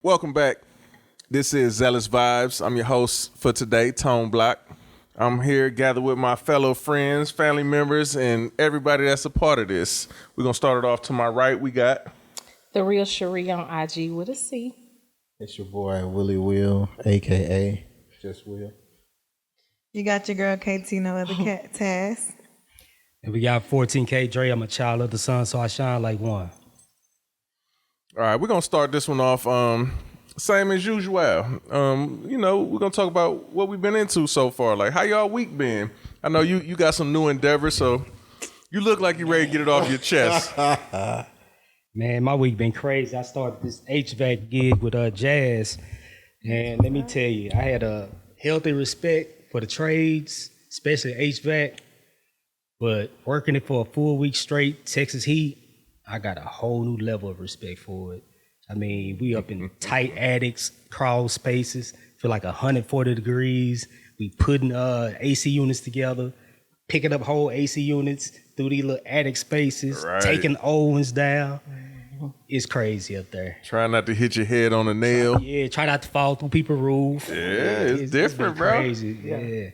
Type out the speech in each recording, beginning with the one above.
Welcome back. This is Zealous Vibes. I'm your host for today, Tone Block. I'm here gathered with my fellow friends, family members, and everybody that's a part of this. We're going to start it off to my right. We got The Real Cherie on IG with a C. It's your boy, Willie Will, a.k.a. Just Will. You got your girl KT, no other cat, Taz. And we got 14K Dre. I'm a child of the sun, so I shine like one. All right, we're going to start this one off same as usual. We're going to talk about what we've been into so far. Like, how y'all week been? I know you got some new endeavors, so you look like you're ready to get it off your chest. Man, my week been crazy. I started this HVAC gig with Jazz, and let me tell you, I had a healthy respect for the trades, especially HVAC, but working it for a full week straight, Texas heat, I got a whole new level of respect for it. I mean, we up in tight attics, crawl spaces, feel like 140 degrees. We putting AC units together, picking up whole AC units through these little attic spaces, Right. taking old ones down. It's crazy up there. Try not to hit your head on a nail. Yeah, try not to fall through people's roof. Yeah, it's different, been bro. Crazy, yeah.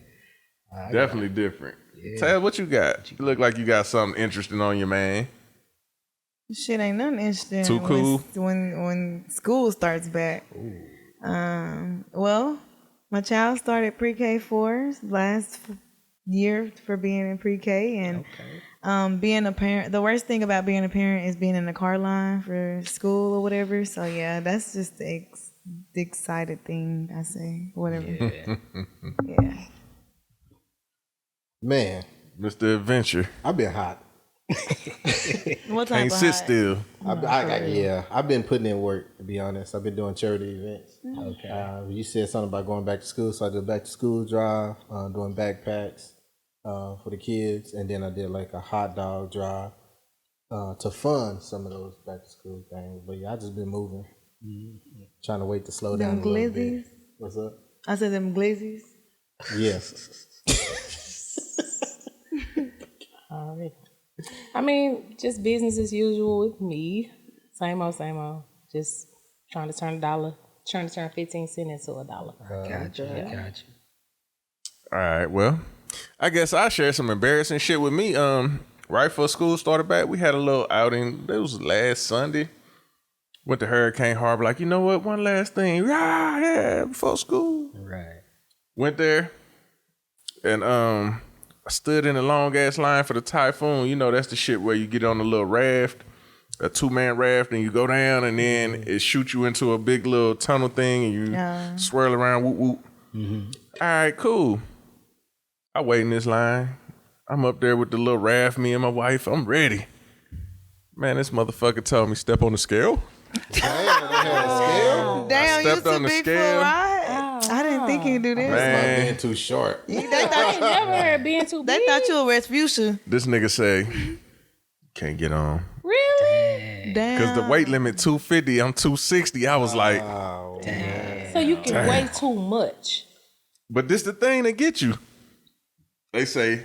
Definitely different. Tad, what you got? You look like you got something interesting on your man. Shit ain't nothing interesting. Too cool. When school starts back. Well, my child started pre-K 4 last year for being in pre-K, and being a parent. The worst thing about being a parent is being in the car line for school or whatever. So yeah, that's just the excited thing I say. Whatever. Yeah. Man, Mr. Adventure. I've been hot. What type Can't of sit hot? still. I've been putting in work, to be honest. I've been doing charity events. Okay. You said something about going back to school, so I did a back to school drive, doing backpacks for the kids, and then I did like a hot dog drive to fund some of those back to school things. But yeah, I just been moving, trying to wait to slow down Them a little glizzies? bit. What's up? I said them glizzies. Yes. I mean, just business as usual with me. Same old, same old. Just trying to turn 15 cents into $1. Gotcha. All right, well, I guess I'll share some embarrassing shit with me. Right before school started back, we had a little outing. It was last Sunday. Went to Hurricane Harbor, like, you know what, one last thing. Yeah, before school. Right. Went there, and I stood in a long-ass line for the Typhoon. You know, that's the shit where you get on a little raft, a 2-man raft, and you go down, and then it shoots you into a big little tunnel thing, and you swirl around, whoop, whoop. All right, cool. I wait in this line. I'm up there with the little raft, me and my wife. I'm ready. Man, this motherfucker told me step on the scale. Damn, you stepped too on the big for scale. a ride. I didn't think he'd do this. Man. Being too short. They I ain't never heard being too They big. thought you were Respucia. This nigga say, can't get on. Really? Damn. Because the weight limit 250, I'm 260. I was like, So you can weigh too much. but this the thing that get you. They say,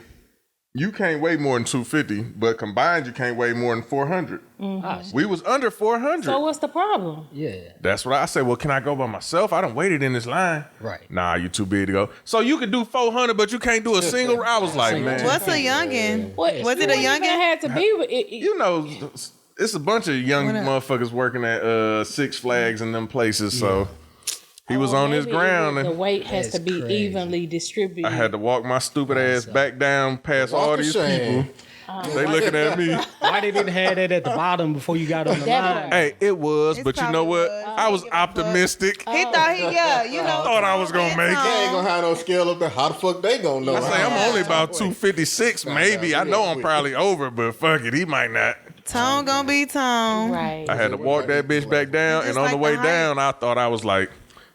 you can't weigh more than 250, but combined you can't weigh more than 400. We was under 400. So what's the problem? Yeah. That's what I said. Well, can I go by myself? I done waited in this line. Right. Nah, you too big to go. So you could do 400, but you can't do a single. I was like, man. What's a youngin? What, Was it a youngin? Had to be with it. You know, it's a bunch of young motherfuckers working at Six Flags and them places. So he was on his maybe ground. The And weight has to That's be crazy. evenly distributed. I had to walk my stupid ass back down past all these people. They looking at me. Why they didn't have that at the bottom before you got on the That line? part. Hey, it was, It's but you know probably what? was. I was optimistic. He thought Thought I was gonna make it. They ain't gonna have no scale up there. How the fuck they gonna know? I say I'm only about 256, maybe. I know I'm probably over, but fuck it, he might not. Tone gonna be Tone. Right. I had to walk that bitch back down, and Just on like the way the height. down, I thought I was like,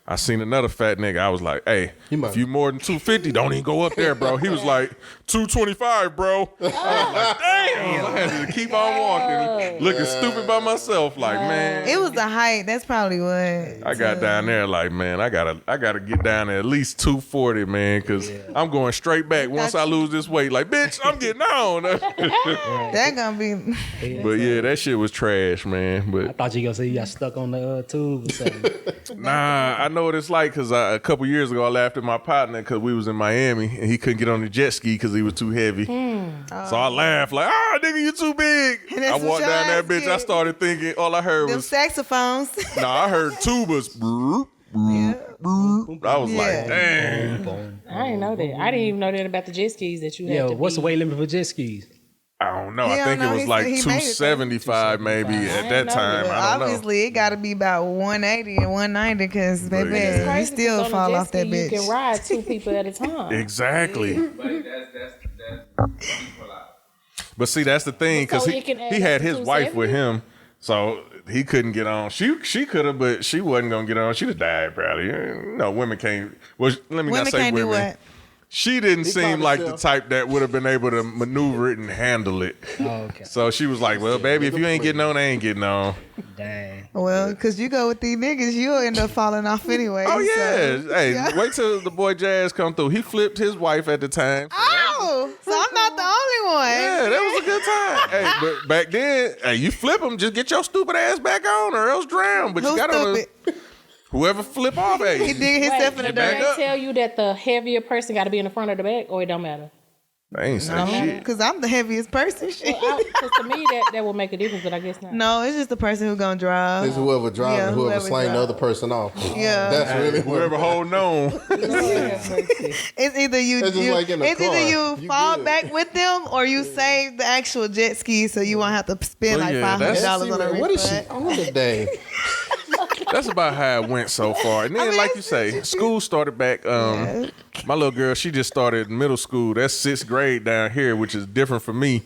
I seen another fat nigga. I was like, hey, if you more than 250, don't even go up there, bro. He was like, 225, bro. I was like, damn. I had to keep on walking, looking stupid by myself. Like, man. It was the height. That's probably what. I got down there like, man, I gotta get down there at least 240, man, because I'm going straight back once I lose this weight. Like, bitch, I'm getting on. That gonna be. But yeah, that shit was trash, man. I But thought you gonna say you got stuck on the tube or something. nah, I know what it's like because a couple years ago I laughed at my partner because we was in Miami and he couldn't get on the jet ski because he was too heavy. So I laughed like, nigga, you too big. And that's I what walked your down that ass bitch. I get. started thinking, all I heard Them was, saxophones. I heard tubas. I was like, Yeah. damn. I didn't know that. I didn't even know that about the jet skis that you had Yo, to what's the be- weight limit for jet skis? I don't know. He I don't think know. it was He like said he made it, 275 maybe at that didn't know time. that. I don't know. Obviously, it got to be about 180 and 190 because, baby, yeah. you Crazy, 'cause still on a fall jet off that ski, bitch. You can ride 2 people at a time. Exactly. That's But see, that's the thing because So he it can add he up had to his wife with 270? him, so he couldn't get on. She could have, but she wasn't gonna get on. She'd have died probably. No, women can't. Well, let me Women not say can't do women. what? She didn't seem caught like the himself. type that would have been able to maneuver it and handle it. Oh, okay. So she was like, "Well, baby, if you ain't getting on, I ain't getting on." Dang. Well, because you go with these niggas, you'll end up falling off anyway. Oh yeah, so- hey, Yeah. wait till the boy Jazz come through. He flipped his wife at the time. Oh, so I'm not the only one. Yeah, that was a good time. Hey, but back then, hey, you flip them, just get your stupid ass back on, or else drown. But you Who's got on stupid? whoever flip off. Hey, He dig himself in the Did back dirt. they up. tell you that the heavier person got to be in the front or the back, or it don't matter? I ain't say shit. Because I'm the heaviest person. Shit. Because to me, that would make a difference, but I guess not. No, it's just the person who's going to drive. It's whoever driving, Yeah, whoever whoever slaying the drive. other person off. Yeah. That's really Whoever holding on. It's either you, It's just like in a it's either car. you You fall good. back with them or you save the actual jet ski so you won't have to spend Well, like yeah, that's- $500 on a What is she refund. on today? That's about how it went so far. And then, mean, like you say, school started back. My little girl, she just started middle school. That's 6th grade down here, which is different for me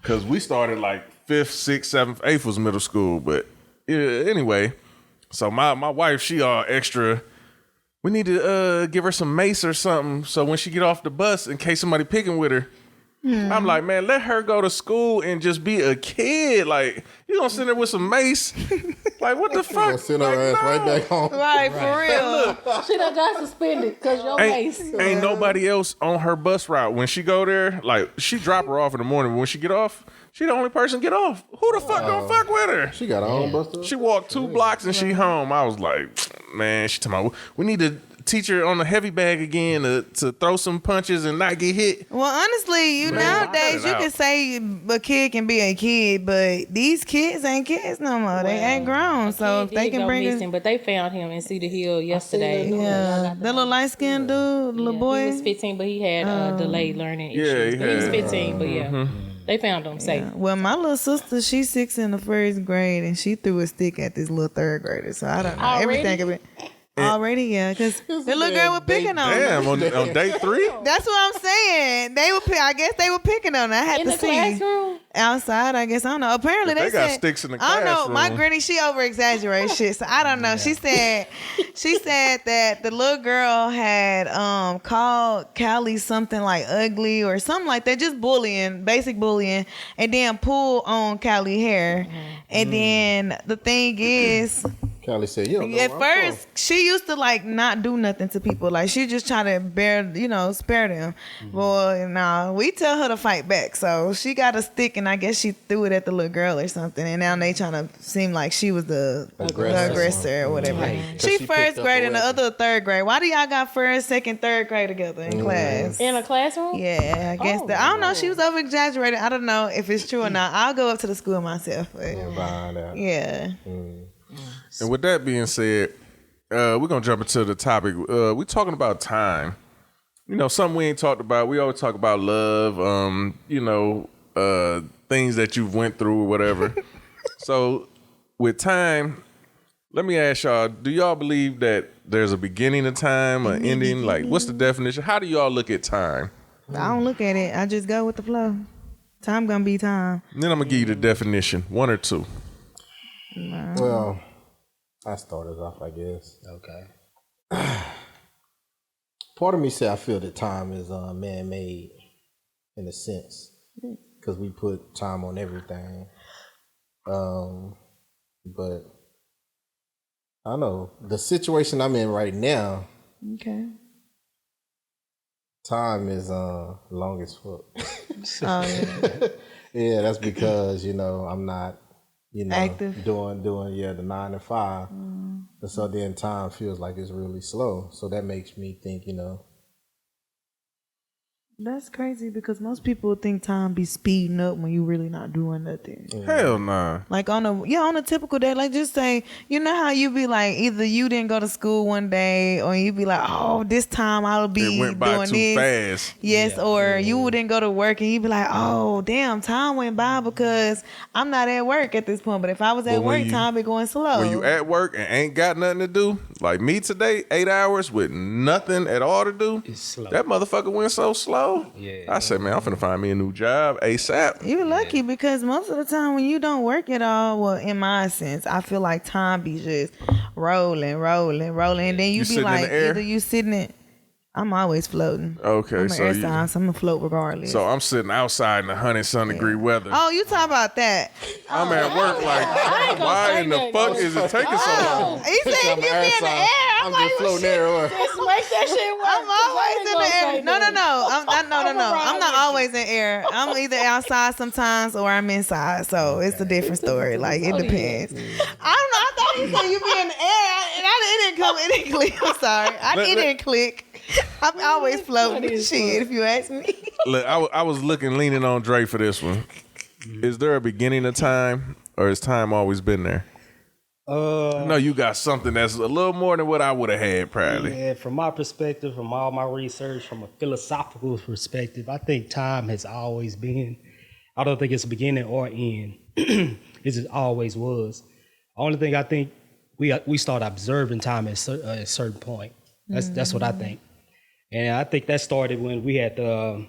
because we started like 5th, 6th, 7th, 8th was middle school. But yeah, anyway, so my wife, she all extra. We need to give her some mace or something so when she get off the bus, in case somebody picking with her. I'm like, man, let her go to school and just be a kid. Like, you gonna send her with some mace? Like, what the fuck? Gonna send her Like, ass right no. back home. Right, for real. She done got suspended because your mace. Ain't nobody else on her bus route. When she go there, like, she drop her off in the morning. But when she get off, she the only person get off. Who the fuck gonna fuck with her? She got her own bus stop? She walked 2 blocks and she home. I was like, man, she talking about, we need to teach her on the heavy bag again to throw some punches and not get hit. Well, honestly, nowadays cut it you out. can say a kid can be a kid, but these kids ain't kids no more. They ain't grown, so if He they did can go bring missing, it. but they found him in Cedar Hill yesterday. Yeah, that little light skinned dude, little He boy. was 15, but he had delayed learning Yeah, issues. he But he was had, 15, but yeah, they found him safe. Well, my little sister, she's 6 in the 1st grade, and she threw a stick at this little 3rd grader. So I don't know. Already? Everything could be already, yeah, because the little girl was picking on her. Damn, on day 3? That's what I'm saying. They were, I guess, they were picking on her. I had In to the see. classroom? Outside, I guess. I don't know. Apparently, They got said, sticks in the I don't know. My classroom. granny, she over exaggerates shit, so I don't know. She said that the little girl had called Callie something like ugly or something like that, just bullying, basic bullying, and then pulled on Callie hair. And then the thing is, Callie said, you don't know at where I'm first, she used to like not do nothing to people. Like she just try to spare them. Well, no, we tell her to fight back. So she got a stick, and I guess she threw it at the little girl or something. And now they trying to seem like she was the aggressor or whatever. She she first picked up grade a and the weapon. other 3rd grade. Why do y'all got 1st, 2nd, 3rd grade together in class? In a classroom? Yeah, I guess Oh, that. I don't know. She was over exaggerated. I don't know if it's true or not. I'll go up to the school myself. But from. Find out. yeah. And with that being said, we're gonna jump into the topic. We're talking about time. You know, something we ain't talked about. We always talk about love. Things that you've went through or whatever. So with time, let me ask y'all: do y'all believe that there's a beginning of time, an ending? Like, what's the definition? How do y'all look at time? I don't look at it. I just go with the flow. Time gonna be time. And then I'm gonna give you the definition, 1 or 2. Well, I started off, I guess. Okay. part of me say I feel that time is man-made in a sense because we put time on everything. But I don't know the situation I'm in right now. Okay. Time is long as fuck. Oh, yeah. Yeah, that's because I'm not Active. doing the 9 to 5, and so then time feels like it's really slow. So that makes me think That's crazy because most people think time be speeding up when you really not doing nothing. Hell nah. Like on a typical day, like just say, you know how you be like, either you didn't go to school one day, or you be like, oh, this time I'll be It went by doing too this. fast. Yes, or you didn't go to work and you be like, oh, damn, time went by because I'm not at work at this point. But if I was at But when work, you- time be going slow. When you at work and ain't got nothing to do, like me today, 8 hours with nothing at all to do, It's slow. that motherfucker went so slow. Yeah. I said, man, I'm finna find me a new job ASAP. You're lucky because most of the time when you don't work at all, well, in my sense, I feel like time be just rolling, and then you be sitting in like, the air? either you sitting it. I'm always floating. Okay, I'm an so air you- sign, so I'm gonna float regardless. So I'm sitting outside in the 100-some degree weather. Oh, you talk about that? I'm at work like, why in the fuck is it taking so long? He said you be in the air. I'm just floating everywhere. Just make that shit work. I'm always in the air. No. I'm not always in air. I'm either outside sometimes or I'm inside. So it's a different story. Like it depends. I don't know. I thought you said you be in the air, and it didn't click. I'm sorry. It didn't click. I'm always floating. Shit, if you ask me. Look, I was leaning on Dre for this one. Is there a beginning of time, or has time always been there? I know you got something that's a little more than what I would have had, probably. Yeah, from my perspective, from all my research, from a philosophical perspective, I think time has always been. I don't think it's a beginning or end. It just always was. Only thing I think we start observing time at a certain point. That's what I think, and I think that started when we had to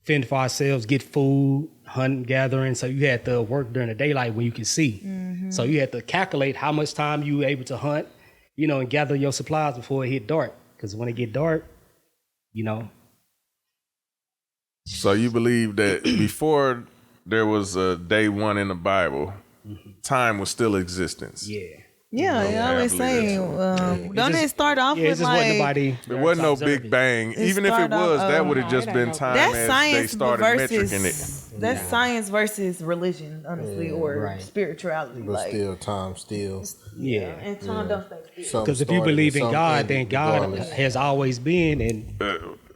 fend for ourselves, get food, hunt, gathering. So you had to work during the daylight when you could see. So you had to calculate how much time you were able to hunt, and gather your supplies before it hit dark. Because when it get dark, So you believe that before there was a day one in the Bible, time was still existence. yeah. Yeah, they I always believe say, that don't it start off Yeah, it with just wasn't like nobody. There wasn't no observing. Big Bang. It Even if it started off, was, that would have just it been ain't no- time that's as they science started metricing it. versus that's science versus religion, honestly, or right. spirituality. But like, still, time still. Yeah. and time don't stay still. Because if you believe in God, then God has always been, and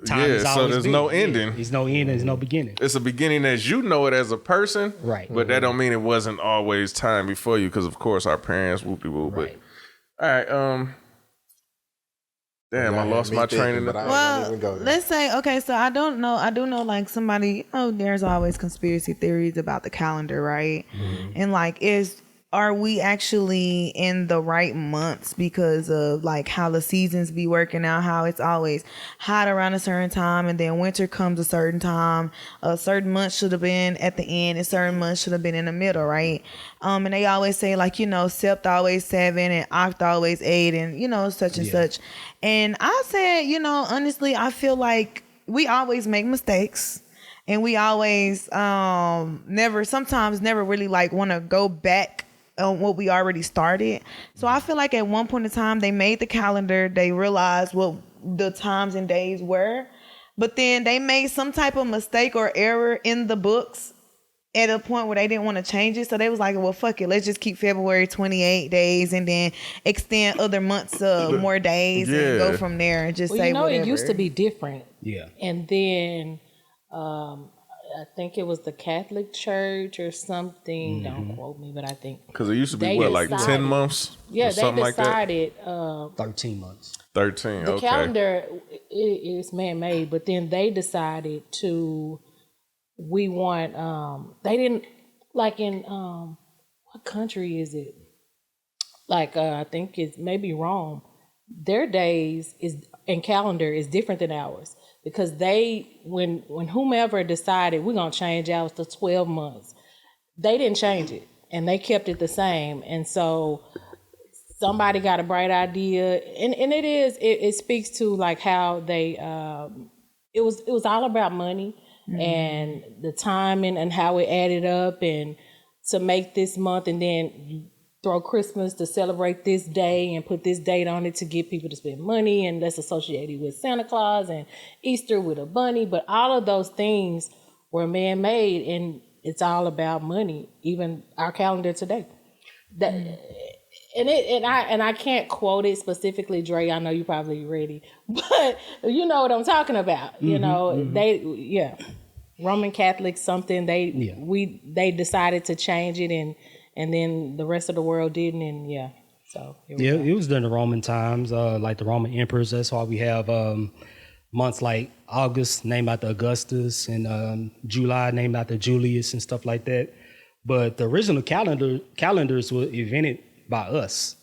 time Yeah, has so always there's been. no Yeah. ending. There's no end. There's no beginning. It's a beginning as you know it as a person, Right. But that don't mean it wasn't always time before you, because of course our parents whoop-de-whoop. Right. But all right, damn, I lost my train of Well, let's say, okay, so I do know like somebody, there's always conspiracy theories about the calendar, right? And like, are we actually in the right months because of like how the seasons be working out, how it's always hot around a certain time and then winter comes a certain time, a certain month should have been at the end and certain months should have been in the middle, right? And they always say like, Sept always 7 and Oct always 8 and such and such. And I said, honestly, I feel like we always make mistakes. And we always sometimes never really like want to go back on what we already started. So I feel like at one point in time they made the calendar, they realized what the times and days were, but then they made some type of mistake or error in the books at a point where they didn't want to change it. So they was like, well, fuck it, let's just keep February 28 days and then extend other months more days and go from there and just say whatever. It used to be different. Yeah. And then I think it was the Catholic Church or something. Don't quote me, but I think because it used to be they what, like decided- 10 months, yeah, or something they like that. decided 13 months. 13. the Okay. calendar is man-made, but then they decided we want they didn't like in what country is it? Like I think it's maybe Rome. Their days and calendar is different than ours because they when whomever decided we're gonna change ours to 12 months, they didn't change it and they kept it the same. And so somebody got a bright idea, and it speaks to like how they it was all about money and the time and how it added up and to make this month, and then you throw Christmas to celebrate this day and put this date on it to get people to spend money, and that's associated with Santa Claus and Easter with a bunny. But all of those things were man-made, and it's all about money. Even our calendar today, that and I can't quote it specifically, Dre. I know you probably ready, but you know what I'm talking about. You know, they Roman Catholic something they decided to change it, and then the rest of the world didn't, and so it was during the Roman times, like the Roman emperors. That's why we have months like August named after Augustus and July named after Julius and stuff like that. But the original calendars were invented by us.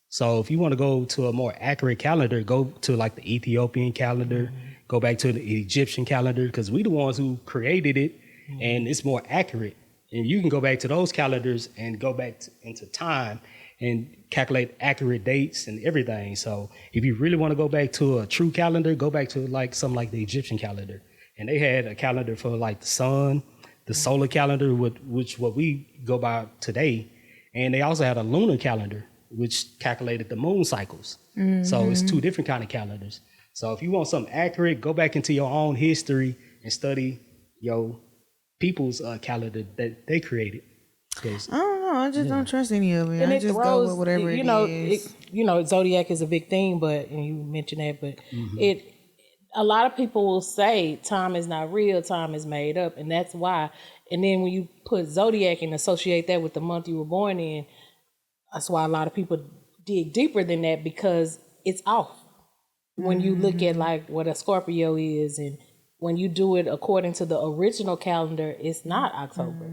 So if you want to go to a more accurate calendar, go to like the Ethiopian calendar, go back to the Egyptian calendar, because we the ones who created it, and it's more accurate. And you can go back to those calendars and go back into time and calculate accurate dates and everything. So if you really want to go back to a true calendar, go back to like something like the Egyptian calendar. And they had a calendar for like the sun, the solar calendar, which what we go by today. And they also had a lunar calendar, which calculated the moon cycles. So it's two different kind of calendars. So if you want something accurate, go back into your own history and study your people's calendar that they created. I don't know. I just don't trust any of it. And I it just throws, go with whatever you it know, is. Zodiac is a big thing, but and you mentioned that, but a lot of people will say time is not real, time is made up, and that's why. And then when you put Zodiac and associate that with the month you were born in, that's why a lot of people dig deeper than that, because it's off. When you look at like what a Scorpio is, and when you do it according to the original calendar, it's not October.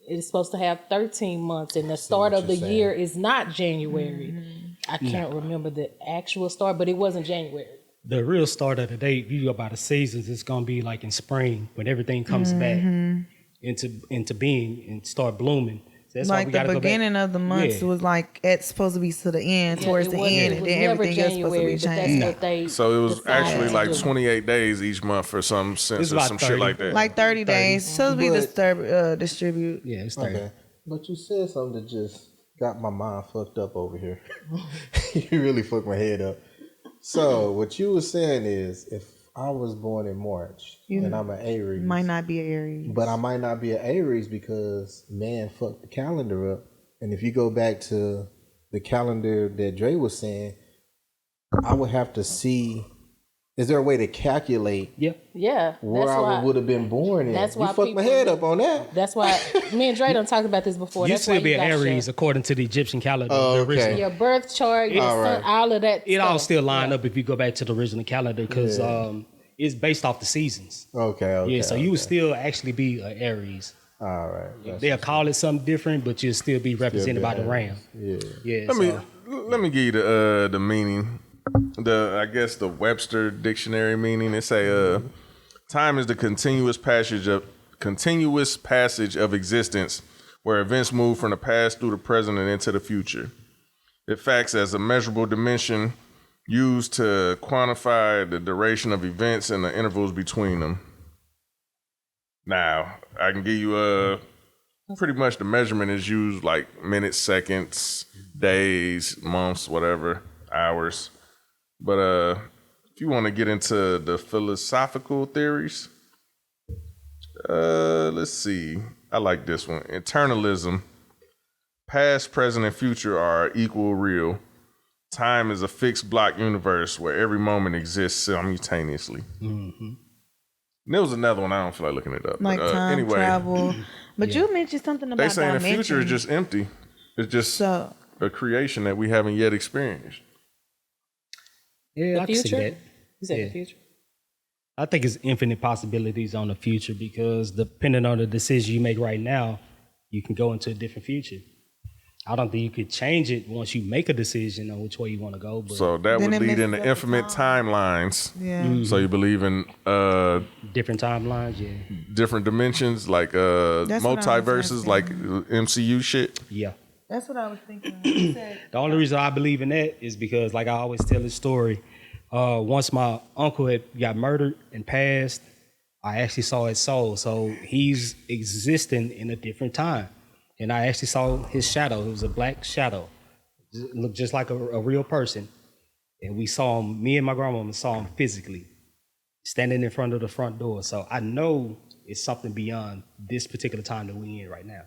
It's supposed to have 13 months, and the start of the year is not January. I can't remember the actual start, but it wasn't January. The real start of the day, if you go by the seasons, it's gonna be like in spring when everything comes back into being and start blooming. So that's why Like we the gotta beginning go back. of the month was like it's supposed to be to the end, towards the end, and then everything else supposed to be changed. So it was decided actually to like do. 28 days each month for some sense It's or about some 30. shit like that. Like 30 days. Supposed to be distribute. Yeah, it's 30. Okay. But you said something that just got my mind fucked up over here. You really fucked my head up. So what you were saying is, if I was born in March and I'm an Aries, Might not be an Aries. but I might not be an Aries because man fucked the calendar up. And if you go back to the calendar that Dre was saying, I would have to see. Is there a way to calculate Yeah, where that's I why. would have been born in? That's why you fucked my people- head up on that. That's why me and Dre done talked about this before. You That's why still be an got Aries according to the Egyptian calendar. Oh, the okay. original. your birth chart, your All sun, right. all of that. It all stuff. still line up if you go back to the original calendar because it's based off the seasons. Okay. Yeah, so you would still actually be an Aries. All right. They'll call it something different, but you'll still be represented by the ram. Yeah. Yeah. Let me give you the meaning. I guess the Webster dictionary meaning. It say time is the continuous passage of existence where events move from the past through the present and into the future. It facts as a measurable dimension used to quantify the duration of events and the intervals between them. Now, I can give you pretty much the measurement is used like minutes, seconds, days, months, whatever, hours. But if you want to get into the philosophical theories, let's see. I like this one. Eternalism. Past, present, and future are equal real. Time is a fixed block universe where every moment exists simultaneously. And there was another one. I don't feel like looking it up. Like but, time anyway, travel. But you mentioned something about they saying the future is dimensions. just empty. It's just So a creation that we haven't yet experienced. Yeah, I can see future? that. You said Yeah. the future. I think it's infinite possibilities on the future because depending on the decision you make right now, you can go into a different future. I don't think you could change it once you make a decision on which way you want to go. But So that Then would it lead messes into up the infinite timelines. yeah. So you believe in different timelines, yeah. different dimensions, like what I was multiverses, asking. like MCU shit. Yeah. That's what I was thinking. You said The only reason I believe in that is because, like I always tell this story, once my uncle had got murdered and passed, I actually saw his soul. So he's existing in a different time. And I actually saw his shadow. It was a black shadow. It looked just like a real person. And we saw him, me and my grandmama saw him physically, standing in front of the front door. So I know it's something beyond this particular time that we're in right now.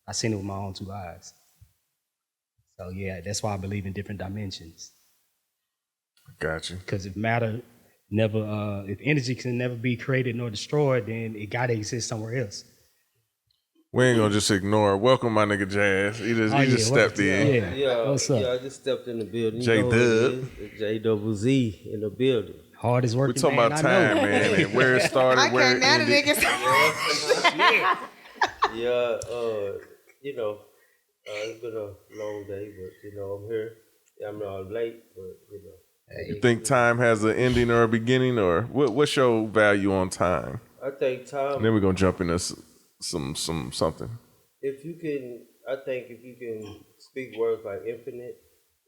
I seen it with my own two eyes. So yeah, that's why I believe in different dimensions. Got you. Because if matter never, if energy can never be created nor destroyed, then it gotta exist somewhere else. We ain't gonna just ignore it. Welcome, my nigga Jazz. He just stepped in. Yeah. Yeah, What's up? yeah, I just stepped in the building. J You know who it Dub. is. J Double Z in the building. Hardest We working talking man about I time, know. man, and where it started, I where can't it now the ended. niggas. Yeah, you know, it's been a long day, but you know, I'm here. I'm not late, but you know. You think time has an ending or a beginning, or what's your value on time? I think time. And then we're gonna jump into some something. If you can, I think if you can speak words like infinite,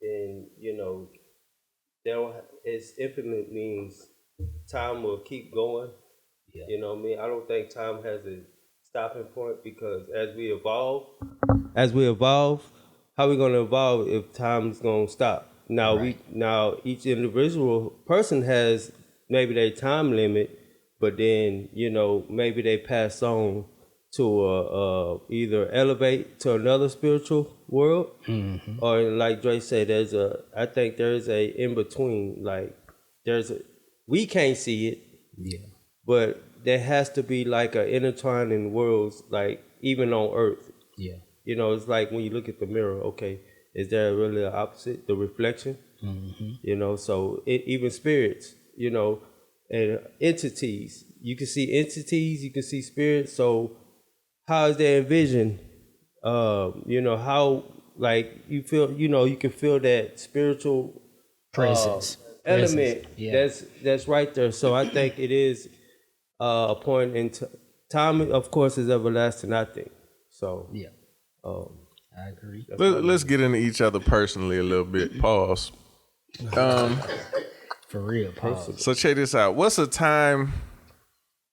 then you know, it's infinite means time will keep going. Yeah. You know what I mean? I don't think time has a stopping point because as we evolve, how we gonna evolve if time's gonna stop? Now now each individual person has maybe their time limit, but then you know maybe they pass on to either elevate to another spiritual world, or like Dre said, I think there's a in between. Like we can't see it, Yeah. but there has to be like an intertwining worlds, like even on Earth. Yeah. You know, it's like when you look at the mirror. Okay, is there really an opposite? The reflection. You know, so even spirits. You know, and entities. You can see entities. You can see spirits. So how is their vision? You know how like you feel. You know, you can feel that spiritual Presence. element. Presence. Yeah. That's right there. So I think it is a point in time. Of course, is everlasting. I think so. Yeah. I agree. Let's get into each other personally a little bit. Pause. For real, pause. So check this out. What's a time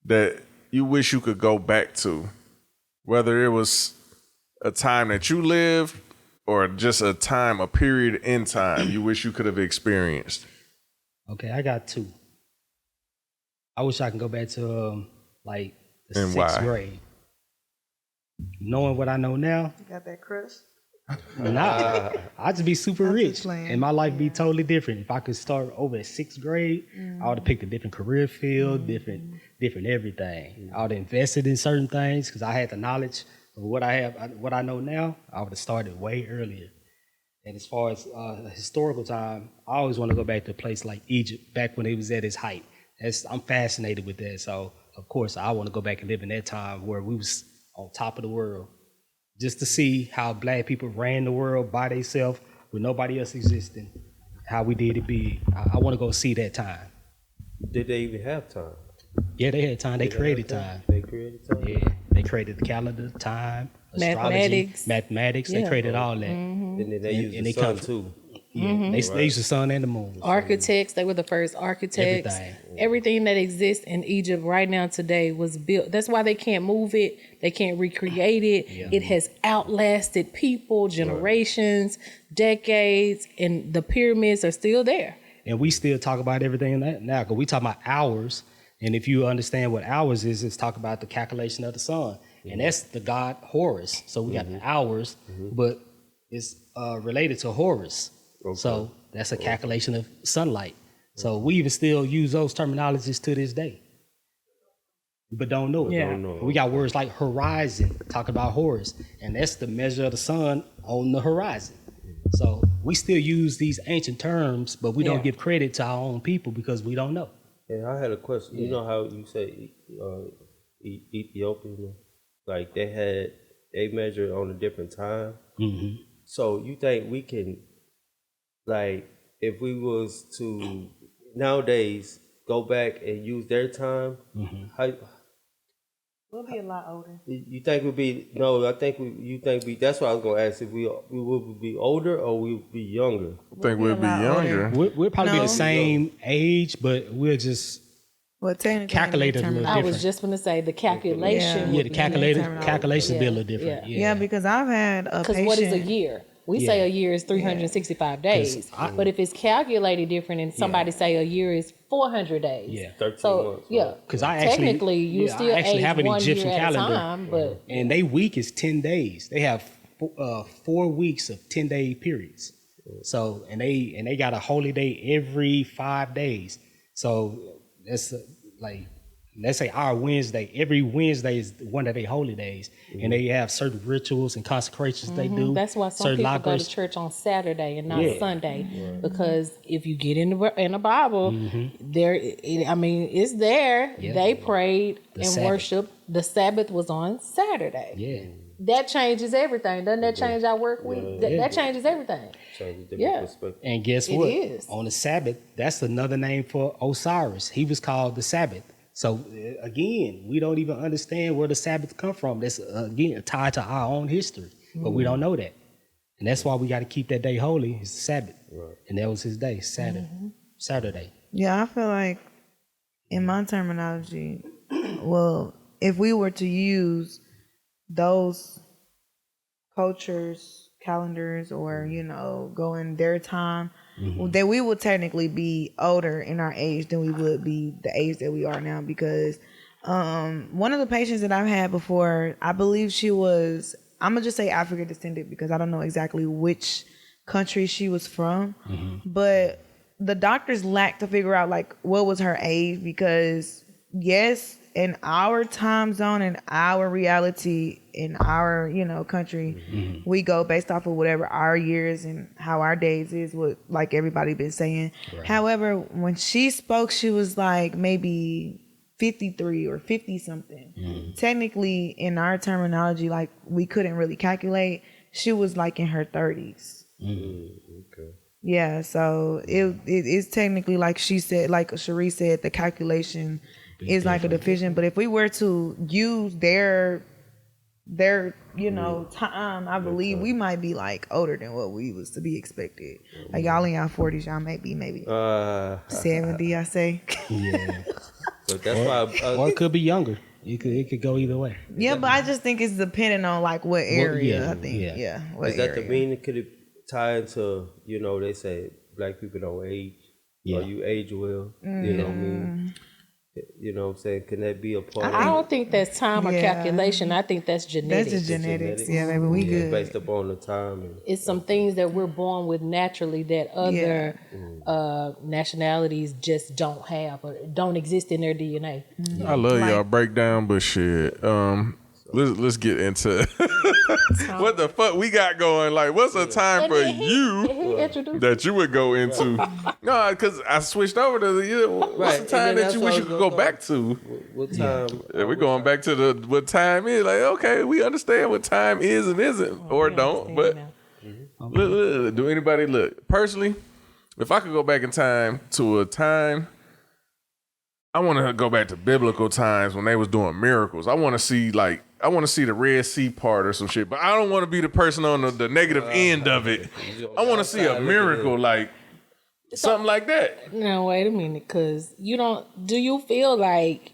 that you wish you could go back to? Whether it was a time that you lived or just a period in time you wish you could have experienced. Okay, I got two. I wish I can go back to like the And sixth why? grade. Knowing what I know now, You got that crush? nah, I'd just be super I'm just rich playing. and my life be totally different. If I could start over at sixth grade, I would have picked a different career field, different everything. I would have invested in certain things because I had the knowledge of what I know now. I would have started way earlier. And as far as historical time, I always want to go back to a place like Egypt, back when it was at its height. I'm fascinated with that. So of course I want to go back and live in that time where we was on top of the world, just to see how black people ran the world by themselves with nobody else existing, how we did it big. I want to go see that time. Did they even have time? Yeah, they had time. They created time. They created time. Yeah, they created the calendar, time, astrology, mathematics. They created all that. And then they used And the they sun come- too. Yeah, they used the sun and the moon. Architects, they were the first architects. Everything that exists in Egypt right now today was built. That's why they can't move it. They can't recreate it. It has outlasted people, generations, decades, and the pyramids are still there. And we still talk about everything in that now, because we talk about hours. And if you understand what hours is, it's talk about the calculation of the sun. And that's the god Horus. So we got the hours, but it's related to Horus. So that's a calculation of sunlight. So we even still use those terminologies to this day, but don't know it. Yeah. We got words like horizon, talk about Horus, and that's the measure of the sun on the horizon. So we still use these ancient terms, but we don't give credit to our own people because we don't know. And I had a question. You know how you say Ethiopian, like they measured on a different time. So you think we can, like, if we was to nowadays go back and use their time, We'll be a lot older. You think we'd be no? I think you think we. That's why I was gonna ask if we would be older or we would be younger. I think we'll be a lot younger. We'll probably be No. the same age, but we'll just Well, technically, Calculate it a little I different. was just gonna say the calculation. Yeah, yeah, the calculations be a Yeah, little different. yeah. Yeah, because I've had a Because patient. what is a year? We say a year is 365 days, but if it's calculated different, and somebody say a year is 400 days, Yeah. 13 so months. yeah, 'Cause I actually- technically you yeah, I still actually age have an 1 Egyptian year at calendar. a time, but And they week is 10 days. They have 4 weeks of 10-day periods. So and they got a holy day every 5 days. So that's like, let's say our Wednesday. Every Wednesday is one of their holy days, and they have certain rituals and consecrations they do. that's why some certain people go to libraries- church on Saturday and not Yeah. Sunday, because if you get in the Bible, there, I mean, it's there. Yeah. They prayed and Sabbath. worshiped. The Sabbath was on Saturday. Yeah. That changes everything. Doesn't that change our work week? That changes everything. Change a different Yeah. perspective. And guess It what? is. On the Sabbath, that's another name for Osiris. He was called the Sabbath. So again, we don't even understand where the Sabbath come from. That's again tied to our own history, but we don't know that, and that's why we got to keep that day holy. It's the Sabbath, and that was his day, Saturday. Yeah, I feel like in my terminology, well, if we were to use those cultures, calendars, or go in their time, then we would technically be older in our age than we would be the age that we are now. Because one of the patients that I've had before, I believe she was, I'm gonna just say African descendant because I don't know exactly which country she was from, but the doctors lacked to figure out like what was her age, because yes, in our time zone and our reality in our country, we go based off of whatever our years and how our days is, what like everybody been saying. However, when she spoke, she was like maybe 53 or 50 something. Technically, in our terminology, like we couldn't really calculate, she was like in her 30s. Okay. Yeah, so it is technically, like she said, like Cherie said, the calculation is like a division. But if we were to use their time, I believe we might be like older than what we was to be expected. Like y'all in y'all 40s, y'all might be maybe 70, I say. Yeah, So that's why. or it could be younger. It could go either way. Yeah, but I just think it's depending on like what area. I think. yeah. What Is that the area. meaning? Could it tie into they say black people don't age, Yeah. or you age well? You know what I mean? You know what I'm saying? Can that be a part? I don't think that's time or Yeah. calculation. I think that's That's genetics. just genetics. genetics. Yeah, baby, we good. based upon the time. And, It's some things that we're born with naturally that other nationalities just don't have or don't exist in their DNA. I love y'all breakdown, but shit. Let's get into what the fuck we got going. Like, what's a time for you He introduced that you would go into? No, because I switched over to what's Right, the and time then that that's you what wish I you was could gonna go back to? what time? Yeah, we're going back to the what time is. Like, okay, we understand what time is and isn't, or don't. But look, do anybody look personally? If I could go back in time to a time, I want to go back to biblical times when they was doing miracles. I want to see the Red Sea part or some shit. But I don't want to be the person on the negative end of it. I want to see a miracle, like something like that. No, wait a minute, because do you feel like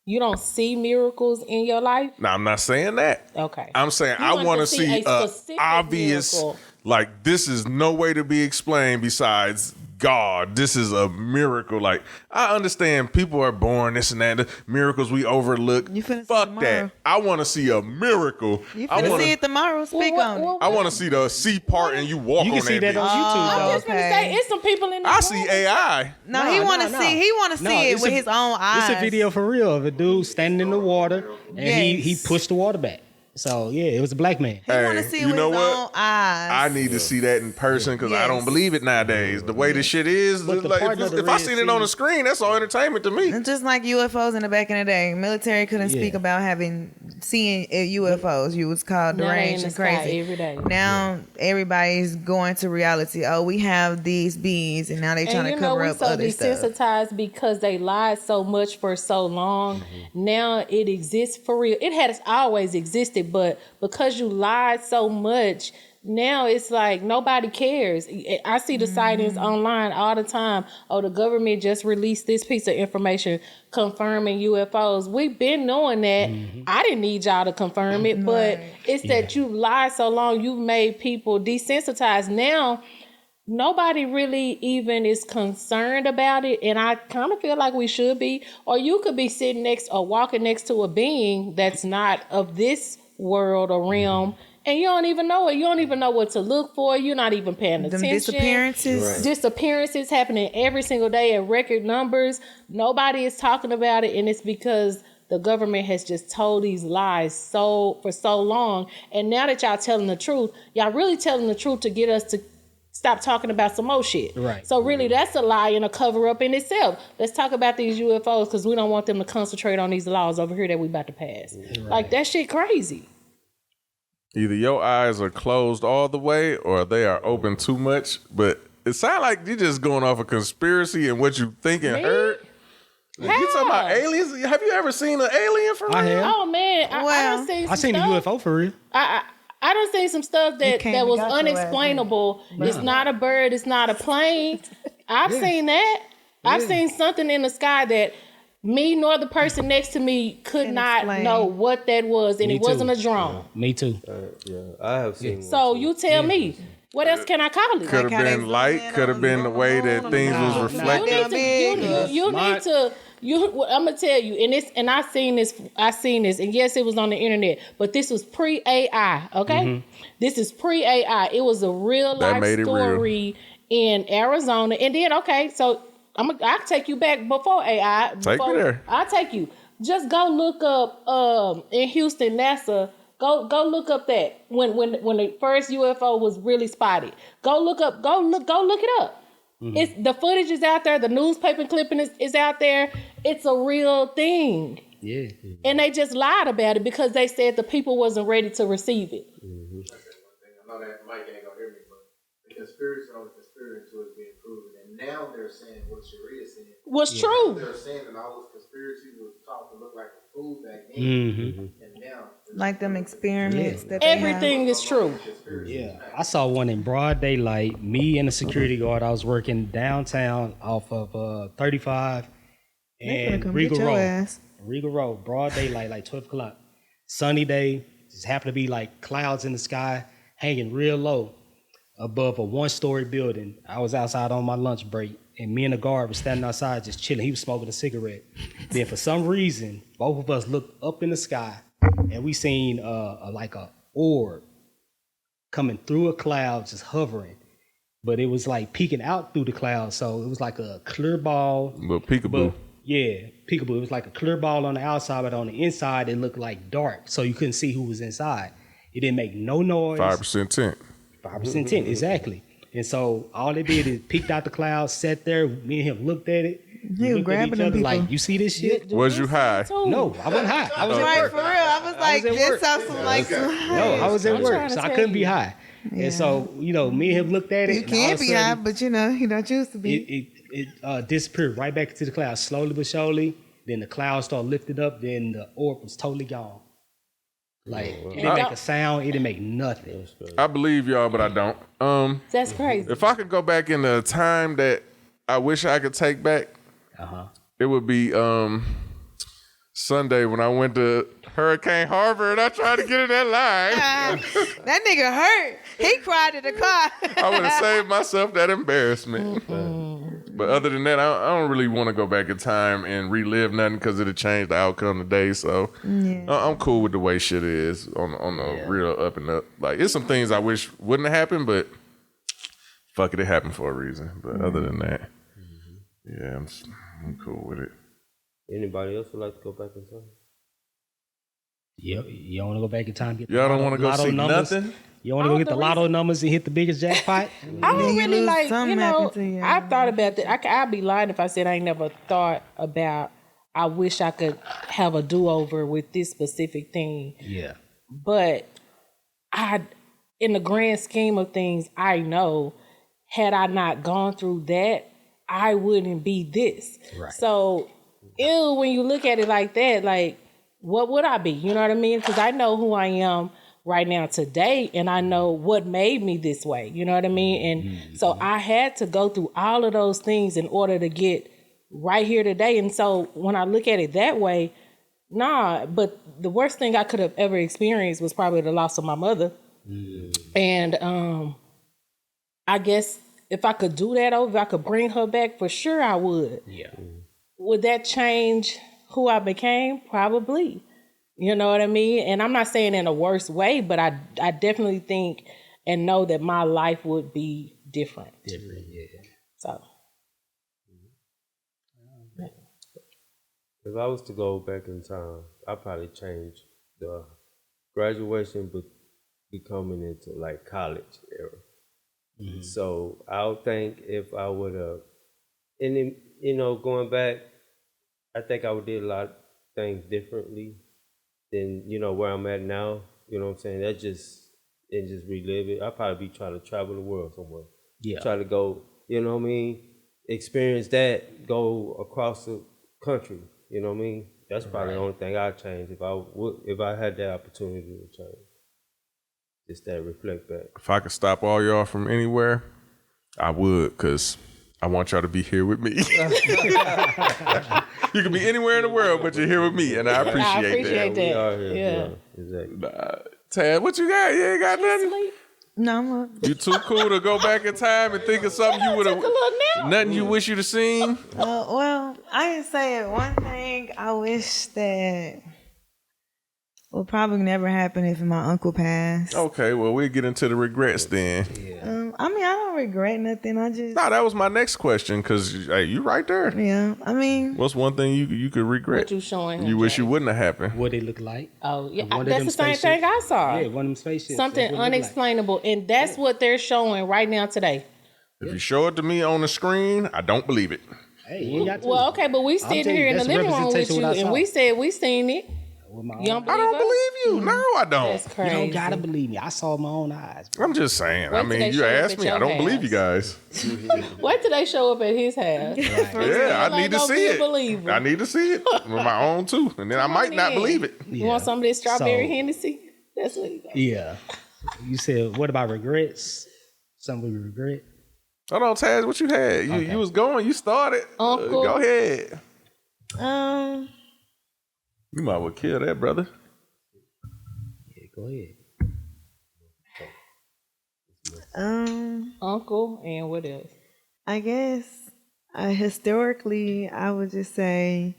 you don't see miracles in your life? Now, I'm not saying that. Okay. I'm saying You I want want to to see see a a specific obvious, miracle. like, this is no way to be explained besides God. This is a miracle. Like, I understand people are born this and that, the miracles we overlook. You finna see Fuck tomorrow. that. I want to see a miracle. You I finna want see it tomorrow. Speak on it. I want to see the sea part and you walk You on can see that bitch. on YouTube, I'm though. just gonna okay. say it's some people in the I see AI. No, he want to see. He want to see it with his own eyes. It's a video for real of a dude standing in the water, and Yes. he pushed the water back. So yeah, it was a black man. He want Hey, to see it you with know his what? own eyes. I need to see that in person because I don't Yes. believe it nowadays. The way the shit is, But the like, part of the if I Red seen it on Sea- the screen, that's all entertainment to me. And just like UFOs in the back in the day, military couldn't speak Yeah. about having seeing UFOs. You was called Now they in deranged the and sky crazy. every day. Now everybody's going to reality. Oh, we have these beings, and now they trying to cover we up so other stuff. desensitized because they lied so much for so long. Now it exists for real. It has always existed, but because you lied so much, now it's like nobody cares. I see the sightings online all the time. Oh, the government just released this piece of information confirming UFOs. We've been knowing that. I didn't need y'all to confirm it, but it's that you lied so long, you've made people desensitized. Now, nobody really even is concerned about it, and I kind of feel like we should be. Or you could be sitting next or walking next to a being that's not of this world or realm, and you don't even know it. You don't even know what to look for. You're not even paying Them attention. disappearances. Disappearances happening every single day at record numbers. Nobody is talking about it, and it's because the government has just told these lies for so long. And now that y'all telling the truth, y'all really telling the truth to get us to stop talking about some more shit. Right. So really, that's a lie and a cover up in itself. Let's talk about these UFOs because we don't want them to concentrate on these laws over here that we about to pass. Like that shit crazy. Either your eyes are closed all the way or they are open too much. But it sounds like you're just going off a conspiracy and what you think and Me? heard. Like, you talking about aliens? Have you ever seen an alien for real? I have. Oh man, I done seen some I seen stuff. a UFO for real. I done seen some stuff that came and was got your ass, unexplainable. It's not a bird. It's not a plane. I've seen that. I've seen something in the sky that me nor the person next to me could Can't not explain. know what that was, and Me it wasn't too. a drone. Me too. Yeah, I have seen. So you tell me, what else can I call it? Could have how they been zoom light. in Could have on been the way that the things was moon. reflected. You need to. I'm gonna tell you, and I seen this, and yes, it was on the internet, but this was pre AI. Okay, this is pre AI. It was a real That life made it real. story in Arizona, and then so I'll take you back before AI. Take me there. I'll take you. Just go look up in Houston, NASA. Go look up that when the first UFO was really spotted. Go look it up. It's the footage is out there. The newspaper clipping is out there. It's a real thing. Yeah. And they just lied about it because they said the people wasn't ready to receive it. I know that Mike ain't gonna hear me, but the conspiracy on the conspiracy was being proven, and now they're saying what Sharia said. Was true. They're saying that all those conspiracies was taught to look like a food back then, and now Like them experiments that they Everything is true. Yeah, I saw one in broad daylight. Me and a security guard. I was working downtown off of 35 and come Regal get your Road. ass. Regal Road, broad daylight, like 12 o'clock. Sunny day. Just happened to be like clouds in the sky, hanging real low above a one-story building. I was outside on my lunch break, and me and the guard were standing outside just chilling. He was smoking a cigarette. Then for some reason, both of us looked up in the sky, and we seen like a orb coming through a cloud, just hovering. But it was like peeking out through the cloud, so it was like a clear ball. Little peekaboo. But yeah, peekaboo. It was like a clear ball on the outside, but on the inside it looked like dark, so you couldn't see who was inside. It didn't make no noise. 5% tint. 5% tint, exactly. And so all they did is peeked out the cloud, sat there. Me and him looked at it. He was looked at grabbing each them other people. like, you see this shit? Was you high? No, I wasn't high. I was at Right, work. for real. I was like, at this work. sounds like some No, I was at I'm work, trying to so I tell couldn't be you. high. And so, me and him looked at it. You and all can of a be high, sudden, but you don't choose to be. it disappeared right back into the clouds, slowly but surely. Then the clouds started lifting up. Then the orb was totally gone. Like, it didn't make a sound. It didn't make nothing. I believe y'all, but I don't. That's crazy. If I could go back in the time that I wish I could take back, it would be Sunday when I went to Hurricane Harbor and I tried to get in that line. That nigga hurt. He cried in the car. I would have saved myself that embarrassment. But other than that, I don't really want to go back in time and relive nothing because it'll change the outcome today. So I'm cool with the way shit is on the real up and up. Like, it's some things I wish wouldn't have happened, but fuck it happened for a reason. But other than that, yeah, I'm cool with it. Anybody else would like to go back in time? Yep. You don't want to go back in time? Get the Y'all don't lotto- want to go lotto see numbers? nothing? You want to go get the lotto numbers and hit the biggest jackpot? I don't Then you really lose like, something you know, happened to you. I've thought about that. I'd be lying if I said I ain't never thought about, I wish I could have a do-over with this specific thing. Yeah. But in the grand scheme of things, I know had I not gone through that, I wouldn't be this. Right. So, when you look at it like that, like, what would I be? You know what I mean? Because I know who I am right now today, and I know what made me this way. You know what I mean? And so I had to go through all of those things in order to get right here today. And so when I look at it that way, but the worst thing I could have ever experienced was probably the loss of my mother. And I guess if I could do that over, if I could bring her back, for sure I would. Yeah. Would that change who I became? Probably. You know what I mean? And I'm not saying in a worse way, but I definitely think and know that my life would be different. Different, yeah. So. If I was to go back in time, I'd probably change the graduation, but becoming into like college era. So I would think if I would have, and then, you know, going back, I think I would did a lot of things differently than, you know, where I'm at now. You know what I'm saying? And just relive it. I'd probably be trying to travel the world somewhere. Yeah. Try to go, you know what I mean? Experience that, go across the country. You know what I mean? That's probably the only thing I'd change if I had that opportunity to change. Just that reflect back. If I could stop all y'all from anywhere, I would, because I want y'all to be here with me. You can be anywhere in the world, but you're here with me, and I appreciate that. We are here. Yeah. Exactly. Tad, what you got? You ain't got nothing? No, I'm up. You too cool to go back in time and think of something you would have, nothing you wish you'd have seen? Well, I can say it. One thing I wish that will probably never happen if my uncle passed. Okay, well, we'll get into the regrets then. I mean, I don't regret nothing. I just, No, that was my next question, because hey, you right there. yeah. I mean, What's one thing you could regret? What you showing him, You wish Jay? you wouldn't have happened. What they look like. Oh, yeah. One of That's them the same spaceships. thing I saw. Yeah, one of them spaceships. Something That's what it look like. unexplainable. And that's what they're showing right now today. If you show it to me on the screen, I don't believe it. Hey, you ain't got to. Well, okay, but we sitting telling here you, in the that's living room with representation you, of what I and saw. we said we seen it. With my You don't own- I don't us? believe you. No, I don't. That's You crazy. don't gotta believe me. I saw with my own eyes. Bro. I'm just saying. Wait I till they mean, you show up asked at me. your I don't believe you house. guys. Wait till they show up at his house. Yeah, I Like, need to don't see be a it. believer. I need to see it with my own too, and then I Come might on not in. believe it. You want some of this strawberry So- Hennessy? That's what you got. Yeah. You said, what about regrets? Something we regret? Hold on, Taz, what you had? You was going. You started. Uncle. Go ahead. um, You might well kill that, brother. Yeah, go ahead. Uncle and what else? I guess historically, I would just say